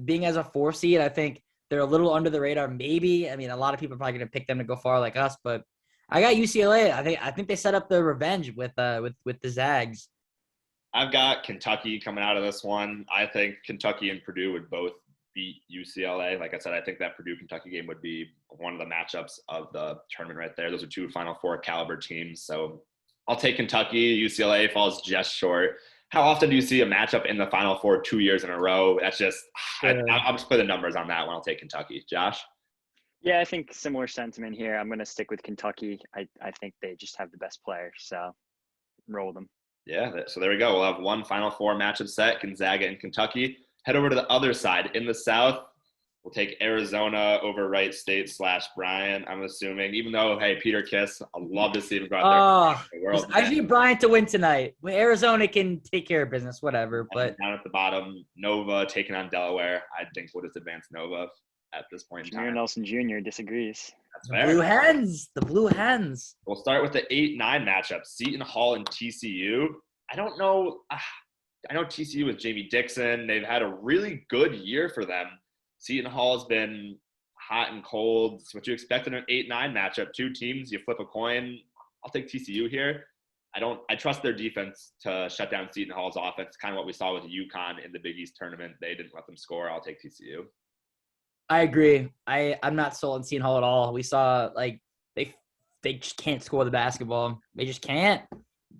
being as a 4 seed, I think they're a little under the radar. Maybe. I mean, a lot of people are probably going to pick them to go far like us, but I got UCLA. I think they set up the revenge with the Zags. I've got Kentucky coming out of this one. I think Kentucky and Purdue would both beat UCLA. Like I said, I think that Purdue-Kentucky game would be one of the matchups of the tournament right there. Those are 2 Final Four caliber teams. So I'll take Kentucky. UCLA falls just short. How often do you see a matchup in the Final Four 2 years in a row? That's just I'll just put the numbers on that one. I'll take Kentucky. Josh? Yeah, I think similar sentiment here. I'm going to stick with Kentucky. I think they just have the best player, so roll them. Yeah, so there we go. We'll have one Final Four matchup set, Gonzaga and Kentucky. Head over to the other side. In the South, we'll take Arizona over Wright State / Bryant, I'm assuming. Even though, hey, Peter Kiss, I'd love to see him go out there. I need Bryant to win tonight. Arizona can take care of business, whatever. But down at the bottom, Nova taking on Delaware. I think we'll just advance Nova at this point in time. Junior Nelson Jr. disagrees. That's fair. The Blue Hens. We'll start with the 8-9 matchup, Seton Hall and TCU. I don't know. I know TCU with Jamie Dixon. They've had a really good year for them. Seton Hall has been hot and cold. It's what you expect in an 8-9 matchup. 2 teams, you flip a coin. I'll take TCU here. I trust their defense to shut down Seton Hall's offense. Kind of what we saw with UConn in the Big East tournament. They didn't let them score. I'll take TCU. I agree. I'm not sold on Seton Hall at all. We saw like they just can't score the basketball. They just can't.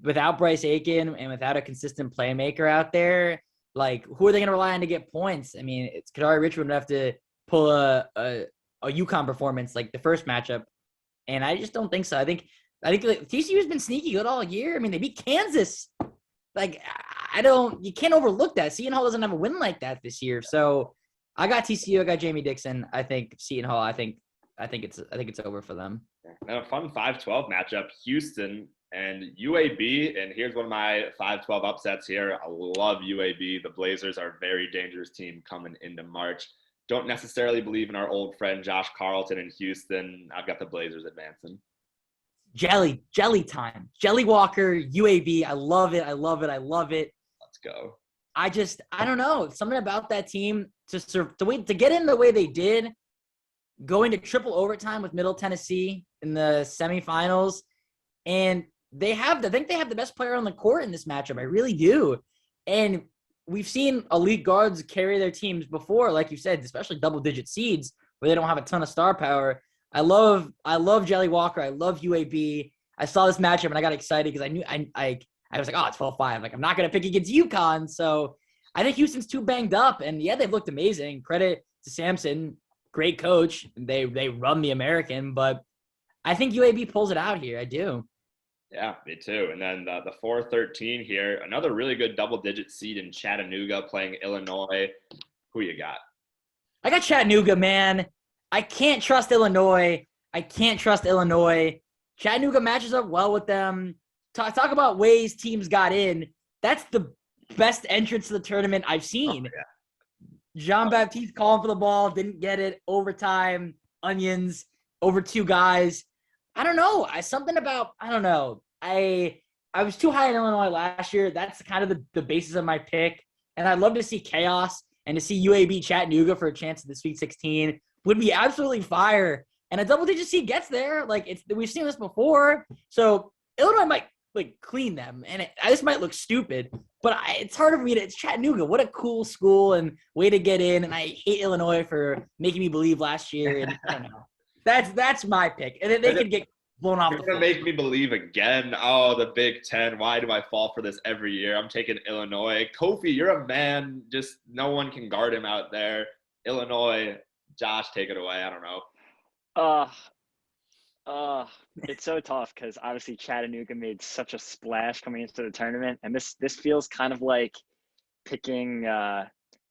Without Bryce Aiken and without a consistent playmaker out there, like who are they going to rely on to get points? I mean, it's Kadari Richmond would have to pull a UConn performance like the first matchup, and I just don't think so. I think like, TCU has been sneaky good all year. I mean, they beat Kansas. Like you can't overlook that. Seton Hall doesn't have a win like that this year, so I got TCU. I got Jamie Dixon. I think Seton Hall. I think it's over for them. Now a fun 5-12 matchup, Houston and UAB, and here's one of my 5-12 upsets here. I love UAB. The Blazers are a very dangerous team coming into March. Don't necessarily believe in our old friend Josh Carlton in Houston. I've got the Blazers advancing. Jelly time. Jelly Walker, UAB. I love it. Let's go. I don't know. Something about that team to get in the way they did, going to triple overtime with Middle Tennessee in the semifinals. And I think they have the best player on the court in this matchup. I really do. And we've seen elite guards carry their teams before, like you said, especially double-digit seeds where they don't have a ton of star power. I love Jelly Walker. I love UAB. I saw this matchup and I got excited because I knew I was like, oh, it's 12-5. Like, I'm not going to pick against UConn. So I think Houston's too banged up. And, yeah, they've looked amazing. Credit to Sampson. Great coach. They run the American. But I think UAB pulls it out here. I do. Yeah, me too. And then the 4-13 here, another really good double-digit seed in Chattanooga playing Illinois. Who you got? I got Chattanooga, man. I can't trust Illinois. Chattanooga matches up well with them. Talk about ways teams got in. That's the best entrance to the tournament I've seen. Oh, yeah. Jean-Baptiste calling for the ball, didn't get it. Overtime, onions, over 2 guys. I don't know. I was too high in Illinois last year. That's kind of the basis of my pick. And I'd love to see chaos and to see UAB Chattanooga for a chance at the Sweet 16 would be absolutely fire. And a double-digit seed gets there. Like we've seen this before. So Illinois might clean them. And this might look stupid, but it's hard for me it's Chattanooga. What a cool school and way to get in. And I hate Illinois for making me believe last year. And I don't know. That's my pick. And then they could get blown off. You're going to make me believe again. Oh, the Big Ten. Why do I fall for this every year? I'm taking Illinois. Kofi, you're a man. Just no one can guard him out there. Illinois. Josh, take it away. I don't know. It's so tough because obviously Chattanooga made such a splash coming into the tournament. And this feels kind of like picking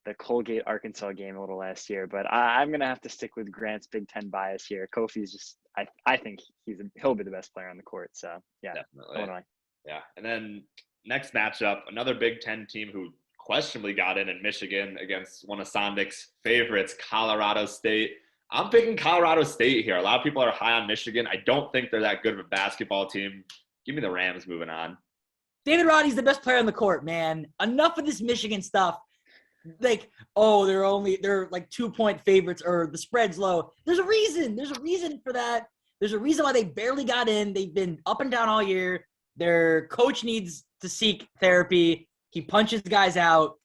the Colgate Arkansas game a little last year, but I'm gonna have to stick with Grant's Big Ten bias here. Kofi's just I think he'll be the best player on the court. So yeah, definitely. Illinois. Yeah. And then next matchup, another Big Ten team who questionably got in Michigan against one of Sondik's favorites, Colorado State. I'm picking Colorado State here. A lot of people are high on Michigan. I don't think they're that good of a basketball team. Give me the Rams moving on. David Roddy's the best player on the court, man. Enough of this Michigan stuff. Like, oh, they're like 2-point favorites or the spread's low. There's a reason. There's a reason for that. There's a reason why they barely got in. They've been up and down all year. Their coach needs to seek therapy. He punches guys out.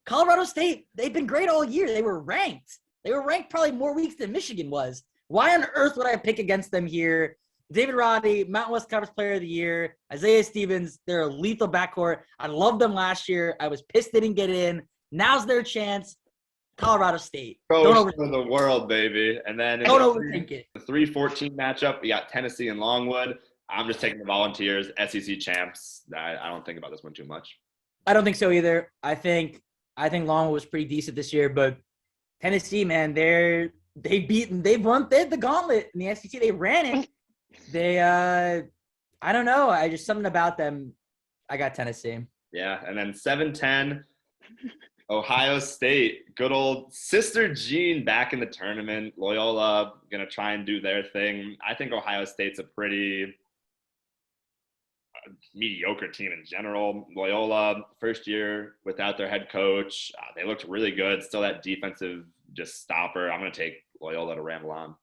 Colorado State, they've been great all year. They were ranked. They were ranked probably more weeks than Michigan was. Why on earth would I pick against them here? David Roddy, Mountain West Conference Player of the Year, Isaiah Stevens, they're a lethal backcourt. I loved them last year. I was pissed they didn't get in. Now's their chance. Colorado State. Don't overthink the world, baby. And then don't overthink it. The 3-14 matchup, we got Tennessee and Longwood. I'm just taking the Volunteers, SEC champs. I don't think about this one too much. I don't think so either. I think Longwood was pretty decent this year, but Tennessee, man, they had the gauntlet in the SEC. They ran it. I don't know. I just something about them. I got Tennessee. Yeah, and then 7-10, Ohio State. Good old Sister Jean back in the tournament. Loyola gonna try and do their thing. I think Ohio State's a pretty mediocre team in general. Loyola, first year without their head coach. They looked really good. Still that defensive just stopper. I'm gonna take Loyola to ramble on.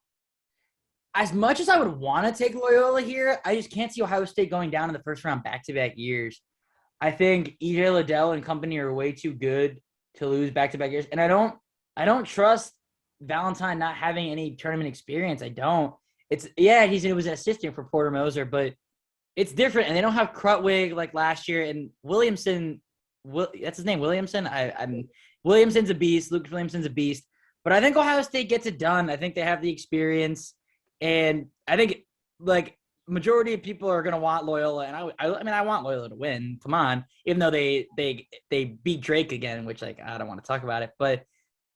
As much as I would want to take Loyola here, I just can't see Ohio State going down in the first round back-to-back years. I think EJ Liddell and company are way too good to lose back-to-back years. And I don't trust Valentine not having any tournament experience. I don't. He was an assistant for Porter Moser, but it's different. And they don't have Krutwig like last year. And Williamson, that's his name, Williamson? Williamson's a beast. Lucas Williamson's a beast. But I think Ohio State gets it done. I think they have the experience. And I think, like, majority of people are going to want Loyola. And I want Loyola to win. Come on. Even though they beat Drake again, which, like, I don't want to talk about it. But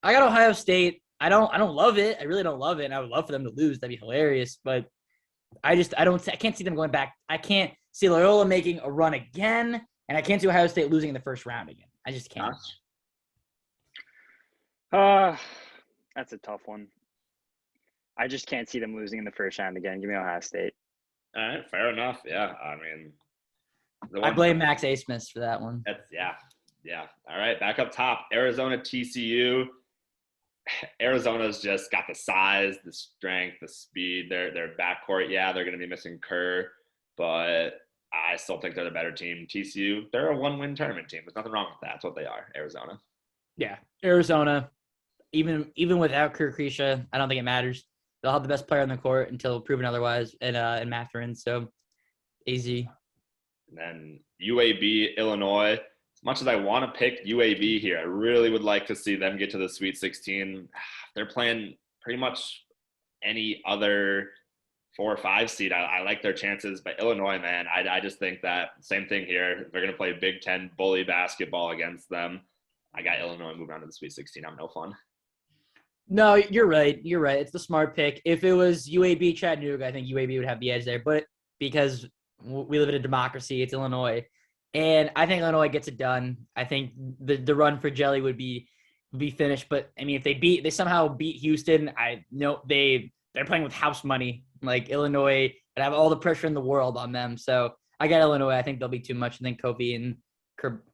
I got Ohio State. I don't love it. I really don't love it. And I would love for them to lose. That'd be hilarious. But I can't see them going back. I can't see Loyola making a run again. And I can't see Ohio State losing in the first round again. I just can't. That's a tough one. I just can't see them losing in the first round again. Give me Ohio State. All right, fair enough. Yeah, I mean, I blame Max Asmus for that one. Yeah. All right, back up top, Arizona TCU. Arizona's just got the size, the strength, the speed. Their backcourt, yeah, they're going to be missing Kerr, but I still think they're the better team. TCU, they're a one-win tournament team. There's nothing wrong with that. That's what they are, Arizona. Yeah, Arizona. Even without Kerr Krisha, I don't think it matters. They'll have the best player on the court until proven otherwise in Mathurin. So, easy. And then UAB, Illinois. As much as I want to pick UAB here, I really would like to see them get to the Sweet 16. They're playing pretty much any other 4 or 5 seed. I like their chances, but Illinois, man, I just think that same thing here. They're going to play Big Ten bully basketball against them. I got Illinois moving on to the Sweet 16. I'm no fun. No, you're right. It's the smart pick. If it was UAB Chattanooga, I think UAB would have the edge there. But because we live in a democracy, it's Illinois. And I think Illinois gets it done. I think the run for Jelly would be finished. But, I mean, if they somehow beat Houston, I know they're playing with house money. Like, Illinois and have all the pressure in the world on them. So, I got Illinois. I think they'll be too much. I think Kofi and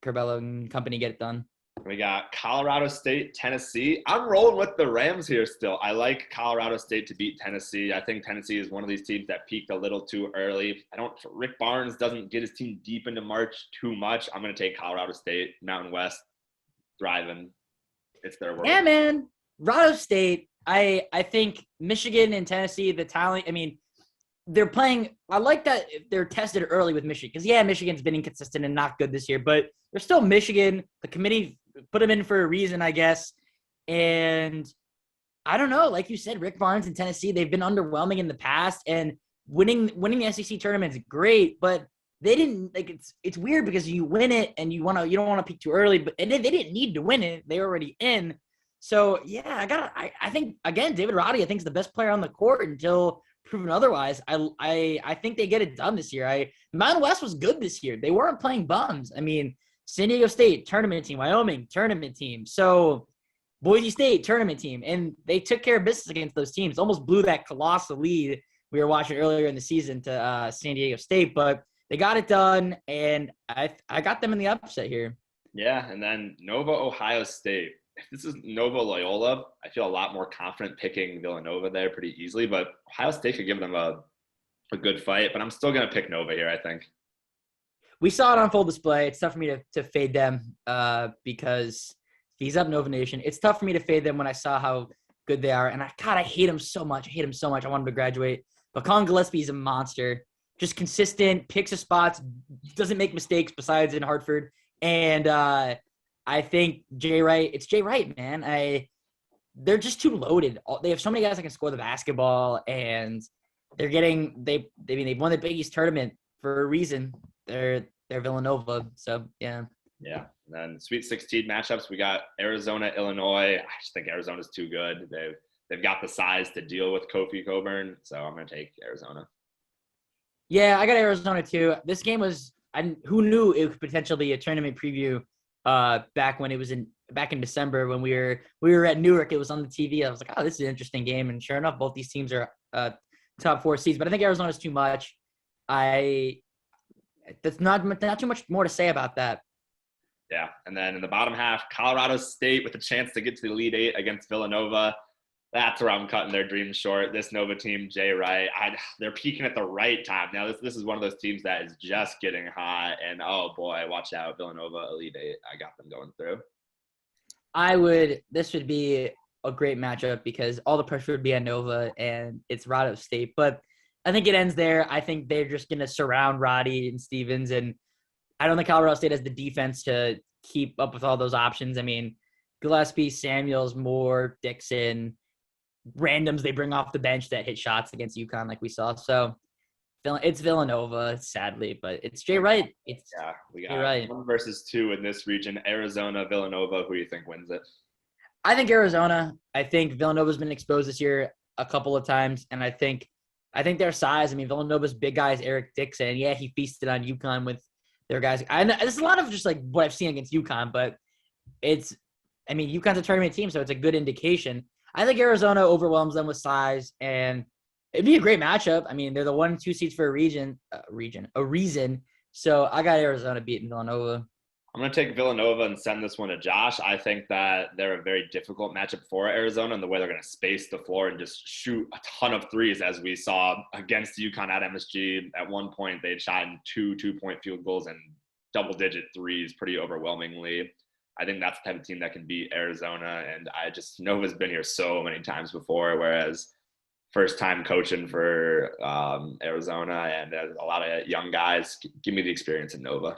Curbelo and company get it done. We got Colorado State, Tennessee. I'm rolling with the Rams here still. I like Colorado State to beat Tennessee. I think Tennessee is one of these teams that peaked a little too early. Rick Barnes doesn't get his team deep into March too much. I'm going to take Colorado State, Mountain West, thriving. It's their world. Yeah, man. Colorado State, I think Michigan and Tennessee, the talent, I mean, they're playing – I like that they're tested early with Michigan because, yeah, Michigan's been inconsistent and not good this year, but they're still Michigan. The committee put them in for a reason, I guess. And I don't know. Like you said, Rick Barnes and Tennessee, they've been underwhelming in the past, and winning the SEC tournament is great, but they didn't – like it's weird because you win it and you don't want to peak too early, but and they didn't need to win it. They were already in. So, yeah, I think, again, David Roddy, I think, is the best player on the court until – proven otherwise. I think they get it done this year. Mountain West was good this year. They weren't playing bums. I mean, San Diego State, tournament team. Wyoming, tournament team. So Boise State, tournament team. And they took care of business against those teams. Almost blew that colossal lead we were watching earlier in the season to San Diego State. But they got it done, and I got them in the upset here. Yeah, and then Nova, Ohio State. If this is Nova Loyola, I feel a lot more confident picking Villanova there pretty easily, but Ohio State could give them a good fight, but I'm still going to pick Nova here, I think. We saw it on full display. It's tough for me to fade them because he's up Nova Nation. It's tough for me to fade them when I saw how good they are, and I hate him so much. I want him to graduate. But Colin Gillespie is a monster. Just consistent, picks his spots, doesn't make mistakes besides in Hartford. And I think Jay Wright, it's Jay Wright, man. They're just too loaded. They have so many guys that can score the basketball, and they've won the Big East tournament for a reason. They're Villanova, so yeah. Yeah, and then Sweet 16 matchups, we got Arizona, Illinois. I just think Arizona's too good. They've got the size to deal with Kofi Cockburn, so I'm going to take Arizona. Yeah, I got Arizona too. This game was who knew it could potentially be a tournament preview back in December when we were at Newark. It was on the TV. I was like, oh, this is an interesting game, and sure enough, both these teams are top 4 seeds. But I think Arizona's too much. That's not too much more to say about that. Yeah, and then in the bottom half, Colorado State with a chance to get to the Elite Eight against Villanova. That's where I'm cutting their dreams short. This Nova team, Jay Wright, they're peaking at the right time. Now, this is one of those teams that is just getting hot, and oh boy, watch out, Villanova Elite Eight. I got them going through. This would be a great matchup because all the pressure would be on Nova, and it's Rado State. But I think it ends there. I think they're just going to surround Roddy and Stevens, and I don't think Colorado State has the defense to keep up with all those options. I mean, Gillespie, Samuels, Moore, Dixon, randoms they bring off the bench that hit shots against UConn like we saw. So it's Villanova, sadly, but it's Jay Wright. We got 1 versus 2 in this region. Arizona, Villanova. Who do you think wins it? I think Arizona. I think Villanova's been exposed this year a couple of times, and I think their size. I mean, Villanova's big guy is Eric Dixon. Yeah, he feasted on UConn with their guys. And there's a lot of just like what I've seen against UConn, but UConn's a tournament team, so it's a good indication. I think Arizona overwhelms them with size, and it'd be a great matchup. I mean, they're the 1 and 2 seeds for a reason. So I got Arizona beating Villanova. I'm going to take Villanova and send this one to Josh. I think that they're a very difficult matchup for Arizona and the way they're going to space the floor and just shoot a ton of threes, as we saw against UConn at MSG. At one point, they had shot 2 2-point field goals and double-digit threes pretty overwhelmingly. I think that's the type of team that can beat Arizona, and Nova's been here so many times before, whereas first time coaching for Arizona and a lot of young guys, give me the experience in Nova.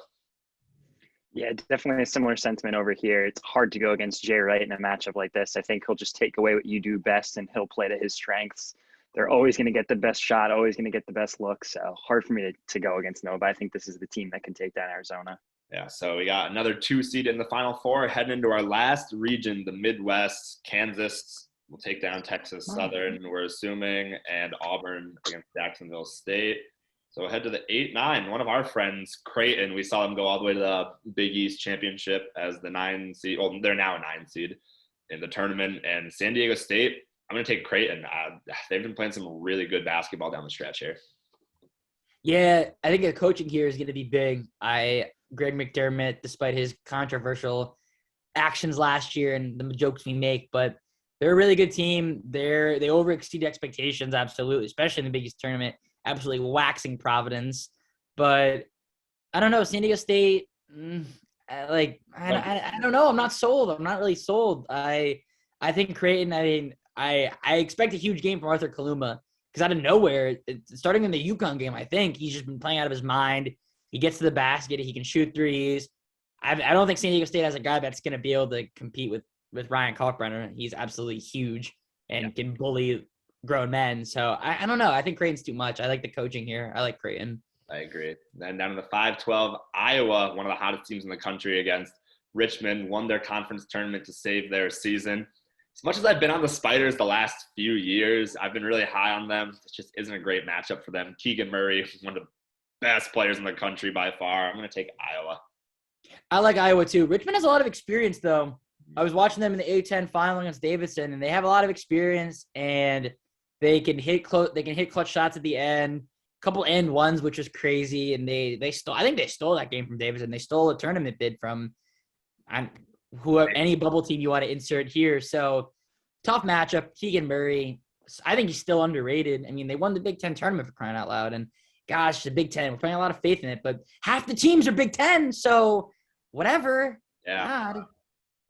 Yeah, definitely a similar sentiment over here. It's hard to go against Jay Wright in a matchup like this. I think he'll just take away what you do best and he'll play to his strengths. They're always going to get the best shot, always going to get the best look. So hard for me to go against Nova. I think this is the team that can take down Arizona. Yeah, so we got another 2 seed in the Final Four heading into our last region, the Midwest. Kansas will take down Texas Southern, we're assuming, and Auburn against Jacksonville State. So we'll head to the 8-9. One of our friends, Creighton, we saw them go all the way to the Big East Championship as the 9 seed. Well, they're now a 9 seed in the tournament. And San Diego State, I'm going to take Creighton. They've been playing some really good basketball down the stretch here. Yeah, I think the coaching here is going to be big. Greg McDermott, despite his controversial actions last year and the jokes we make, but they're a really good team. They over exceed expectations, absolutely, especially in the Big East tournament, absolutely waxing Providence. But I don't know, San Diego State, I don't know. I'm not sold. I'm not really sold. I think Creighton, I expect a huge game from Arthur Kaluma because out of nowhere, starting in the UConn game, I think he's just been playing out of his mind. He gets to the basket. He can shoot threes. I don't think San Diego State has a guy that's going to be able to compete with Ryan Kalkbrenner. He's absolutely huge and can bully grown men. So I don't know. I think Creighton's too much. I like the coaching here. I like Creighton. I agree. Then down to the 5-12, Iowa, one of the hottest teams in the country against Richmond, won their conference tournament to save their season. As much as I've been on the Spiders the last few years, I've been really high on them. It just isn't a great matchup for them. Keegan Murray, one of the best players in the country by far. I'm going to take Iowa. I like Iowa too. Richmond has a lot of experience, though. I was watching them in the A10 final against Davidson, and they have a lot of experience, and they can hit clutch shots at the end. A couple end ones, which is crazy, and they stole. I think they stole that game from Davidson. They stole a tournament bid from any bubble team you want to insert here. So tough matchup. Keegan Murray, I think he's still underrated. I mean, they won the Big Ten tournament for crying out loud, and gosh, the Big Ten, we're putting a lot of faith in it, but half the teams are Big Ten, so whatever. Yeah. God.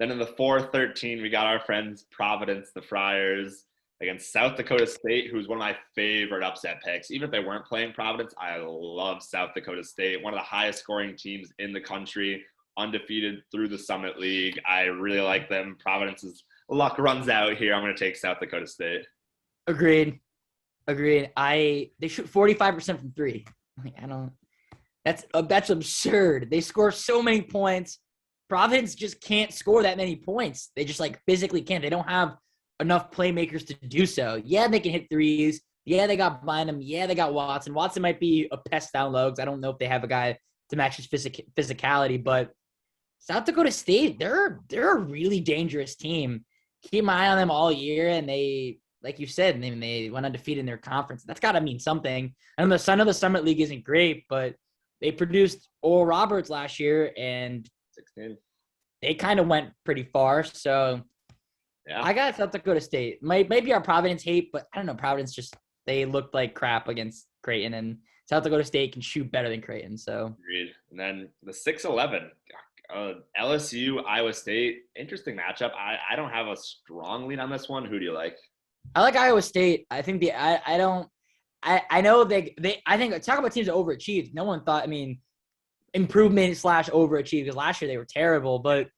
Then in the 4-13, we got our friends Providence, the Friars, against South Dakota State, who's one of my favorite upset picks. Even if they weren't playing Providence, I love South Dakota State, one of the highest scoring teams in the country, undefeated through the Summit League. I really like them. Providence's luck runs out here. I'm going to take South Dakota State. Agreed. They shoot 45% from three. That's absurd. They score so many points. Providence just can't score that many points. They just physically can't. They don't have enough playmakers to do so. Yeah, they can hit threes. Yeah, they got Bynum. Yeah, they got Watson. Watson might be a pest down low because I don't know if they have a guy to match his physicality. But South Dakota State, they're a really dangerous team. Keep my eye on them all year, and they, like you said, they went undefeated in their conference. That's got to mean something. And the Son of the Summit League isn't great, but they produced Oral Roberts last year, and 16. They kind of went pretty far. So yeah, I got South Dakota State. Maybe our Providence hate, but I don't know. Providence they looked like crap against Creighton, and South Dakota State can shoot better than Creighton. So agreed. And then the 6-11, LSU Iowa State, interesting matchup. I don't have a strong lean on this one. Who do you like? I like Iowa State. I think I know I think talk about teams that overachieved. No one thought, improvement / overachieved, because last year they were terrible. But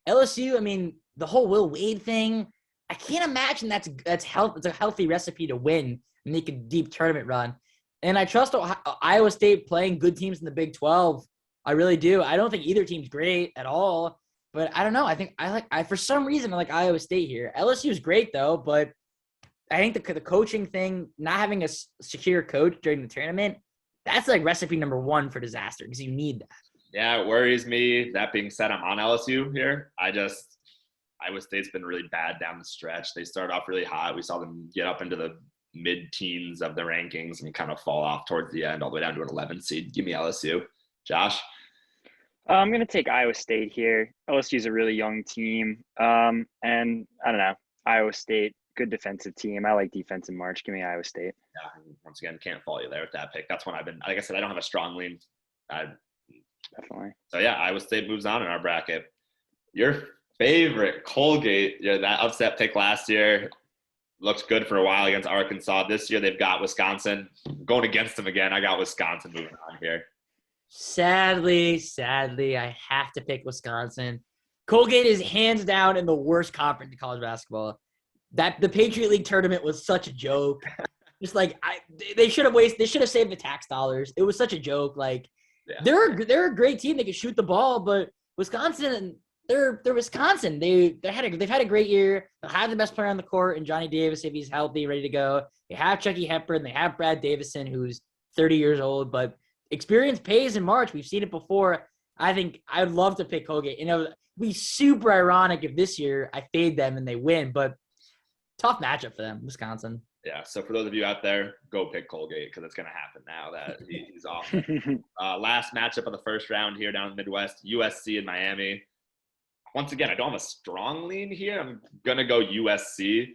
LSU, the whole Will Wade thing, I can't imagine it's a healthy recipe to win and make a deep tournament run. And I trust Iowa State playing good teams in the Big 12. I really do. I don't think either team's great at all, but I don't know. I think for some reason I like Iowa State here. LSU is great though, but I think the coaching thing, not having a secure coach during the tournament, that's recipe number one for disaster, because you need that. Yeah, it worries me. That being said, I'm on LSU here. Iowa State's been really bad down the stretch. They started off really high. We saw them get up into the mid-teens of the rankings and kind of fall off towards the end, all the way down to an 11 seed. Give me LSU. Josh? I'm going to take Iowa State here. LSU is a really young team. And I don't know, Iowa State, good defensive team. I like defense in March. Give me Iowa State. Yeah, once again, can't fault you there with that pick. That's one like I said, I don't have a strong lean. Definitely. So yeah, Iowa State moves on in our bracket. Your favorite, Colgate, that upset pick last year, looked good for a while against Arkansas. This year they've got Wisconsin. Going against them again, I got Wisconsin moving on here. Sadly, I have to pick Wisconsin. Colgate is hands down in the worst conference in college basketball. The Patriot League tournament was such a joke. Just they should have saved the tax dollars. It was such a joke. They're a great team. They can shoot the ball, but Wisconsin, they're Wisconsin. They've had a great year. They'll have the best player on the court in Johnny Davis if he's healthy, ready to go. They have Chucky Hepburn. They have Brad Davison, who's 30 years old, but experience pays in March. We've seen it before. I think I would love to pick Colgate. It would be super ironic if this year I fade them and they win, but tough matchup for them, Wisconsin. Yeah, so for those of you out there, go pick Colgate, because it's going to happen now that he's off. Last matchup of the first round here down in the Midwest, USC and Miami. Once again, I don't have a strong lean here. I'm going to go USC.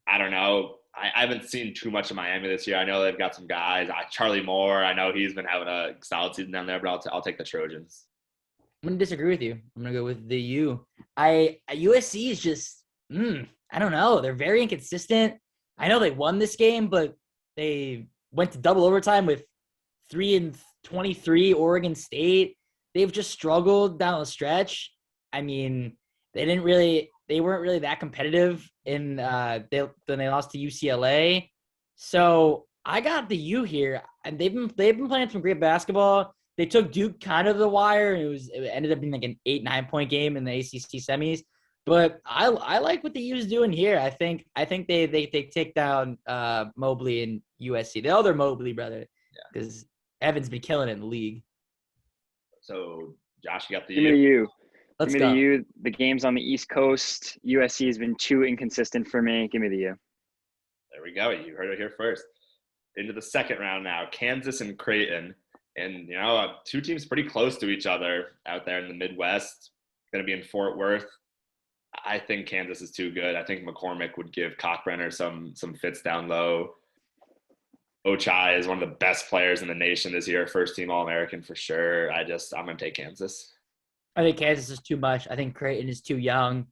I don't know. I haven't seen too much of Miami this year. I know they've got some guys. Charlie Moore, I know he's been having a solid season down there, but I'll take the Trojans. I'm going to disagree with you. I'm going to go with the U. USC is just, I don't know. They're very inconsistent. I know they won this game, but they went to double overtime with 3-23 Oregon State. They've just struggled down the stretch. They weren't really that competitive when they lost to UCLA. So I got the U here, and they've been playing some great basketball. They took Duke kind of the wire, and it ended up being an 8-9 point game in the ACC semis. But I like what the U's doing here. I think they take down Mobley and USC. The other Mobley brother, because Evan's been killing it in the league. So Josh, you got the Give me the U. Let's Give me go. the U. The game's on the East Coast. USC has been too inconsistent for me. Give me the U. There we go. You heard it here first. Into the second round now, Kansas and Creighton. And, two teams pretty close to each other out there in the Midwest. Going to be in Fort Worth. I think Kansas is too good. I think McCormick would give Cockbrenner some fits down low. Ochai is one of the best players in the nation this year, first-team All-American for sure. I'm going to take Kansas. I think Kansas is too much. I think Creighton is too young.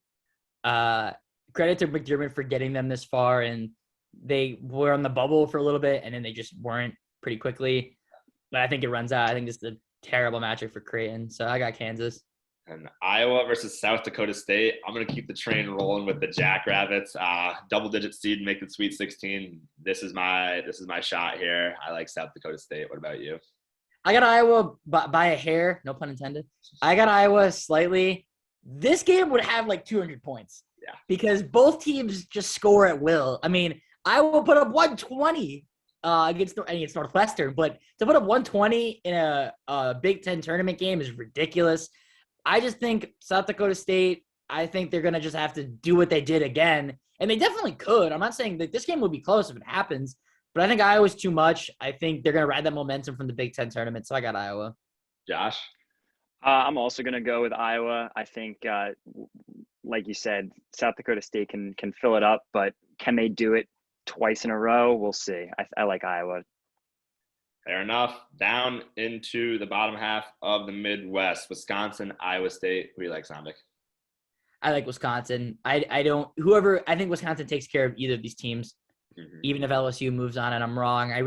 Credit to McDermott for getting them this far, and they were on the bubble for a little bit, and then they just weren't pretty quickly. But I think it runs out. I think this is a terrible matchup for Creighton, so I got Kansas. And Iowa versus South Dakota State. I'm going to keep the train rolling with the Jackrabbits. Double-digit seed, make the Sweet 16. This is my shot here. I like South Dakota State. What about you? I got Iowa by a hair, no pun intended. I got Iowa slightly. This game would have like 200 points. Yeah. Because both teams just score at will. I mean, Iowa put up 120 against Northwestern, but to put up 120 in a Big Ten tournament game is ridiculous. I just think South Dakota State, I think they're going to just have to do what they did again. And they definitely could. I'm not saying that this game would be close if it happens, but I think Iowa's too much. I think they're going to ride that momentum from the Big Ten tournament, so I got Iowa. Josh? I'm also going to go with Iowa. I think, like you said, South Dakota State can fill it up, but can they do it twice in a row? We'll see. I like Iowa. Fair enough. Down into the bottom half of the Midwest, Wisconsin, Iowa State. Who do you like, Sondik? I like Wisconsin. I think Wisconsin takes care of either of these teams, even if LSU moves on and I'm wrong. I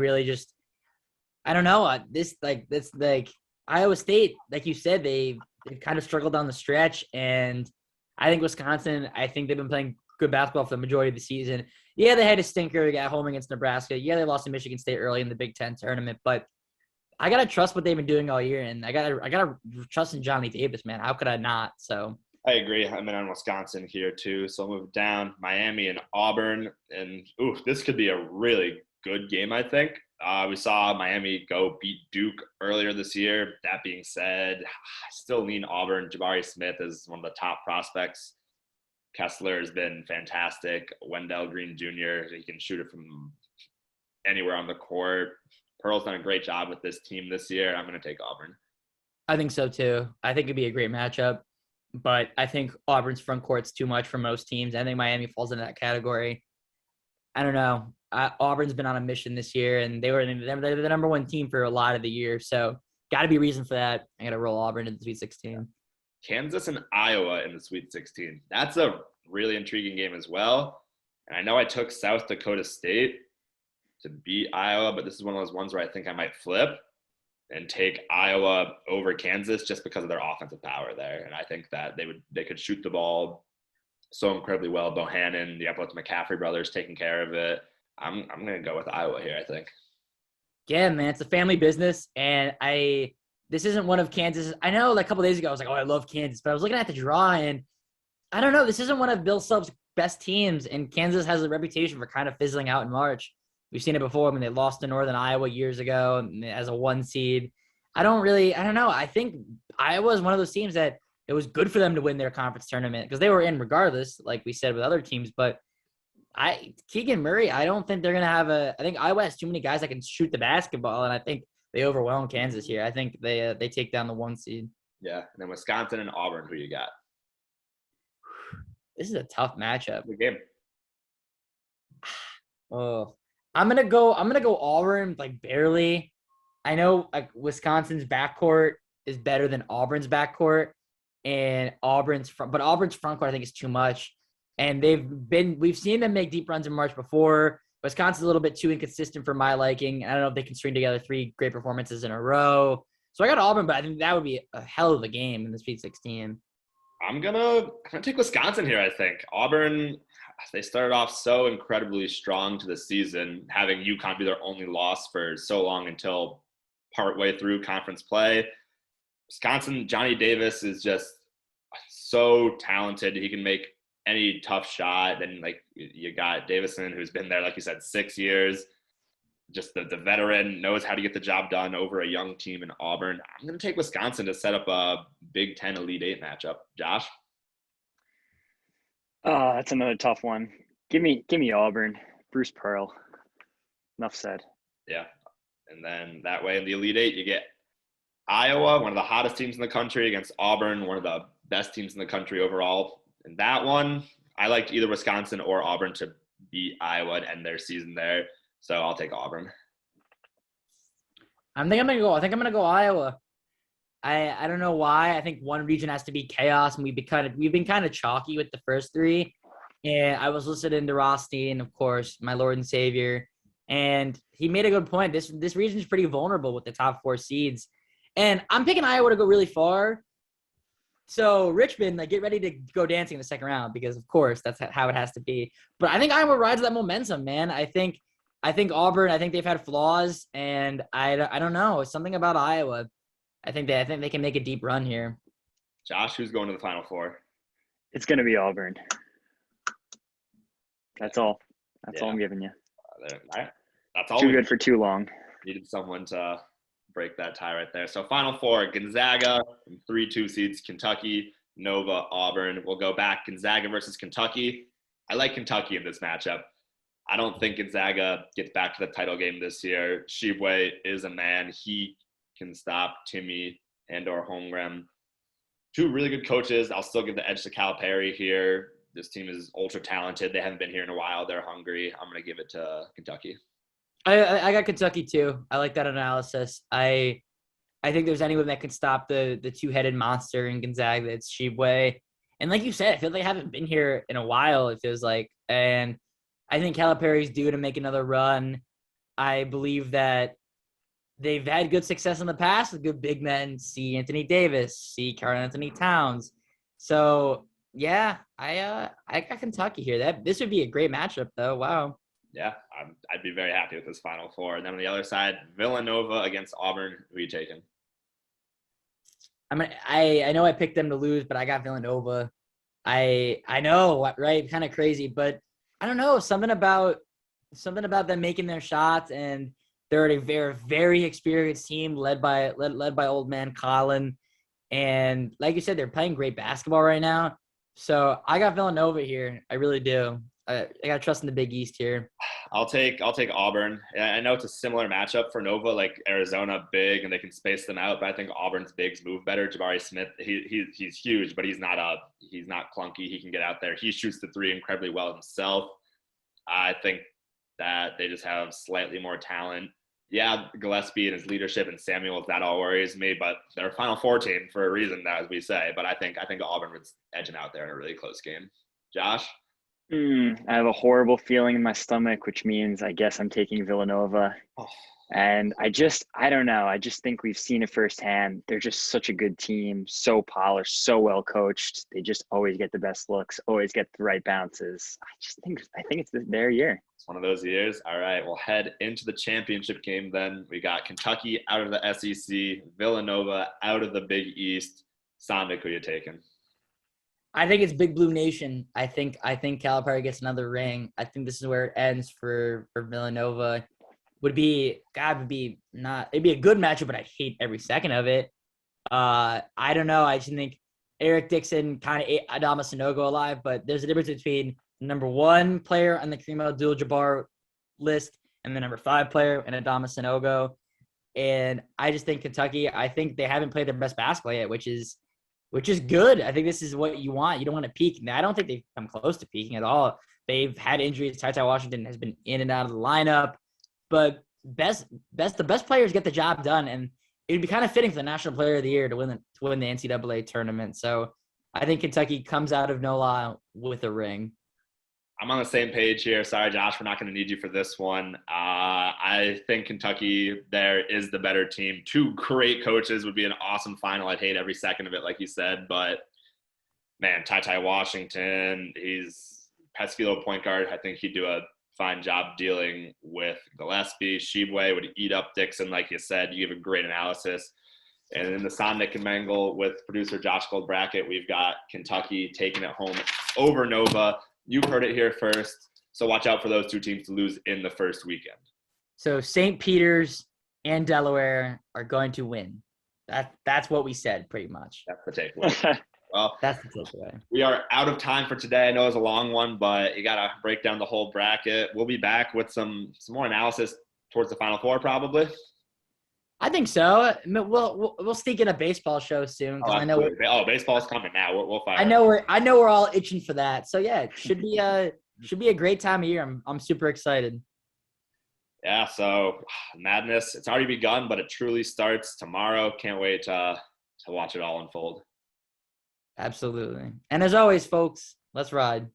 don't know. This Iowa State, like you said, they've kind of struggled down the stretch, and I think Wisconsin, I think they've been playing good basketball for the majority of the season. Yeah, they had a stinker at home against Nebraska. Yeah, they lost to Michigan State early in the Big Ten tournament, but I gotta trust what they've been doing all year, and I gotta trust in Johnny Davis, man. How could I not? So I agree. I'm in on Wisconsin here too. So I'll move down, Miami and Auburn, and this could be a really good game. I think we saw Miami go beat Duke earlier this year. That being said, I still lean Auburn. Jabari Smith is one of the top prospects. Kessler has been fantastic. Wendell Green Jr., he can shoot it from anywhere on the court. Pearl's done a great job with this team this year. I'm going to take Auburn. I think so too. I think it'd be a great matchup, but I think Auburn's front court's too much for most teams. I think Miami falls into that category. I don't know. Auburn's been on a mission this year, and they're the number one team for a lot of the year. So got to be a reason for that. I got to roll Auburn into the Sweet 16. Kansas and Iowa in the Sweet 16. That's a really intriguing game as well. And I know I took South Dakota State to beat Iowa, but this is one of those ones where I think I might flip and take Iowa over Kansas just because of their offensive power there. And I think that they could shoot the ball so incredibly well. Bohannon, the both McCaffrey brothers taking care of it. I'm going to go with Iowa here, I think. Yeah, man, it's a family business, and this isn't one of Kansas. I know like a couple days ago I was like, oh, I love Kansas, but I was looking at the draw, and I don't know. This isn't one of Bill Self's best teams, and Kansas has a reputation for kind of fizzling out in March. We've seen it before when they lost to Northern Iowa years ago as a 1 seed. I don't know. I think Iowa is one of those teams that it was good for them to win their conference tournament because they were in regardless, like we said with other teams. But Keegan Murray, I don't think they're going to have I think Iowa has too many guys that can shoot the basketball, and I think they overwhelm Kansas here. I think they take down the 1 seed. Yeah, and then Wisconsin and Auburn, who you got? This is a tough matchup. Good game. Oh, I'm gonna go Auburn, like barely. I know like Wisconsin's backcourt is better than Auburn's backcourt, and Auburn's front court I think is too much. And we've seen them make deep runs in March before. Wisconsin's a little bit too inconsistent for my liking. I don't know if they can string together 3 great performances in a row. So I got Auburn, but I think that would be a hell of a game in the Sweet 16. I'm gonna take Wisconsin here, I think. Auburn, they started off so incredibly strong to the season, having UConn be their only loss for so long until partway through conference play. Wisconsin, Johnny Davis is just so talented. He can make any tough shot. Then like you got Davidson, who's been there, like you said, 6 years. Just the veteran, knows how to get the job done over a young team in Auburn. I'm going to take Wisconsin to set up a Big Ten Elite Eight matchup. Josh? Oh, that's another tough one. Give me Auburn. Bruce Pearl. Enough said. Yeah. And then that way in the Elite Eight, you get Iowa, one of the hottest teams in the country, against Auburn, one of the best teams in the country overall. And that one, I liked either Wisconsin or Auburn to beat Iowa and end their season there. So I'll take Auburn. I think I'm gonna go Iowa. I don't know why. I think one region has to be chaos, and we've been kind of chalky with the first three. And I was listening to Rothstein, of course, my Lord and Savior, and he made a good point. This region is pretty vulnerable with the top 4 seeds, and I'm picking Iowa to go really far. So Richmond, like, get ready to go dancing in the second round because, of course, that's how it has to be. But I think Iowa rides that momentum, man. I think Auburn. I think they've had flaws, and I don't know. It's something about Iowa. I think they can make a deep run here. Josh, who's going to the Final Four? It's going to be Auburn. That's all. That's all I'm giving you. That's all. Too good for too long. Needed someone to break that tie right there. So Final Four, Gonzaga, 3-2 seeds, Kentucky, Nova, Auburn. We'll go back. Gonzaga versus Kentucky. I like Kentucky in this matchup. I don't think Gonzaga gets back to the title game this year. Shibwe is a man. He can stop Timmy and or Holmgren. 2 really good coaches. I'll still give the edge to Calipari here. This team is ultra talented. They haven't been here in a while. They're hungry. I'm going to give it to Kentucky. I got Kentucky too. I like that analysis. I think there's anyone that could stop the 2-headed monster in Gonzaga. It's Shibwe. And like you said, I feel like they haven't been here in a while, it feels like. And I think Calipari's due to make another run. I believe that they've had good success in the past with good big men. See Anthony Davis, see Karl-Anthony Towns. So yeah, I got Kentucky here. This would be a great matchup though. Wow. Yeah, I'd be very happy with this Final Four. And then on the other side, Villanova against Auburn. Who are you taking? I know I picked them to lose, but I got Villanova. I know, right? Kind of crazy, but I don't know. Something about them making their shots, and they're a very, very experienced team led by old man Colin. And like you said, they're playing great basketball right now. So I got Villanova here. I really do. I got to trust in the Big East here. I'll take Auburn. I know it's a similar matchup for Nova, like Arizona big, and they can space them out. But I think Auburn's bigs move better. Jabari Smith, he's huge, but he's not clunky. He can get out there. He shoots the 3 incredibly well himself. I think that they just have slightly more talent. Yeah, Gillespie and his leadership and Samuels, that all worries me. But they're a Final Four team for a reason, as we say. But I think Auburn was edging out there in a really close game. Josh? I have a horrible feeling in my stomach, which means I guess I'm taking Villanova. Oh. And I don't know. I just think we've seen it firsthand. They're just such a good team, so polished, so well coached. They just always get the best looks, always get the right bounces. I think it's their year. It's one of those years. All right, we'll head into the championship game then. We got Kentucky out of the SEC, Villanova out of the Big East. Sondik, who are you taking? I think it's Big Blue Nation. I think Calipari gets another ring. I think this is where it ends for Villanova. It'd be a good matchup, but I'd hate every second of it. I don't know. I just think Eric Dixon kind of ate Adama Sanogo alive, but there's a difference between the number 1 player on the Kareem Abdul-Jabbar list and the number 5 player in Adama Sanogo. And I just think Kentucky, I think they haven't played their best basketball yet, which is good. I think this is what you want. You don't want to peak. Now, I don't think they've come close to peaking at all. They've had injuries. Ty Washington has been in and out of the lineup. But the best players get the job done, and it would be kind of fitting for the National Player of the Year to win the NCAA tournament. So I think Kentucky comes out of NOLA with a ring. I'm on the same page here. Sorry, Josh, we're not going to need you for this one. I think Kentucky there is the better team. 2 great coaches would be an awesome final. I'd hate every second of it, like you said. But, man, Ty Washington, he's pesky little point guard. I think he'd do a fine job dealing with Gillespie. Shibwe would eat up Dixon, like you said. You give a great analysis. And in the Sondik and Mengel with producer Josh Gold bracket, we've got Kentucky taking it home over Nova. You've heard it here first. So watch out for those two teams to lose in the first weekend. So St. Peter's and Delaware are going to win. That's what we said pretty much. That's the takeaway. Well, that's the takeaway. We are out of time for today. I know it was a long one, but you got to break down the whole bracket. We'll be back with some more analysis towards the Final Four probably. I think so. We'll sneak in a baseball show soon because I know. Baseball's coming now. We'll find. I know we're all itching for that. So yeah, it should be a great time of year. I'm super excited. Yeah. So madness. It's already begun, but it truly starts tomorrow. Can't wait to watch it all unfold. Absolutely. And as always, folks, let's ride.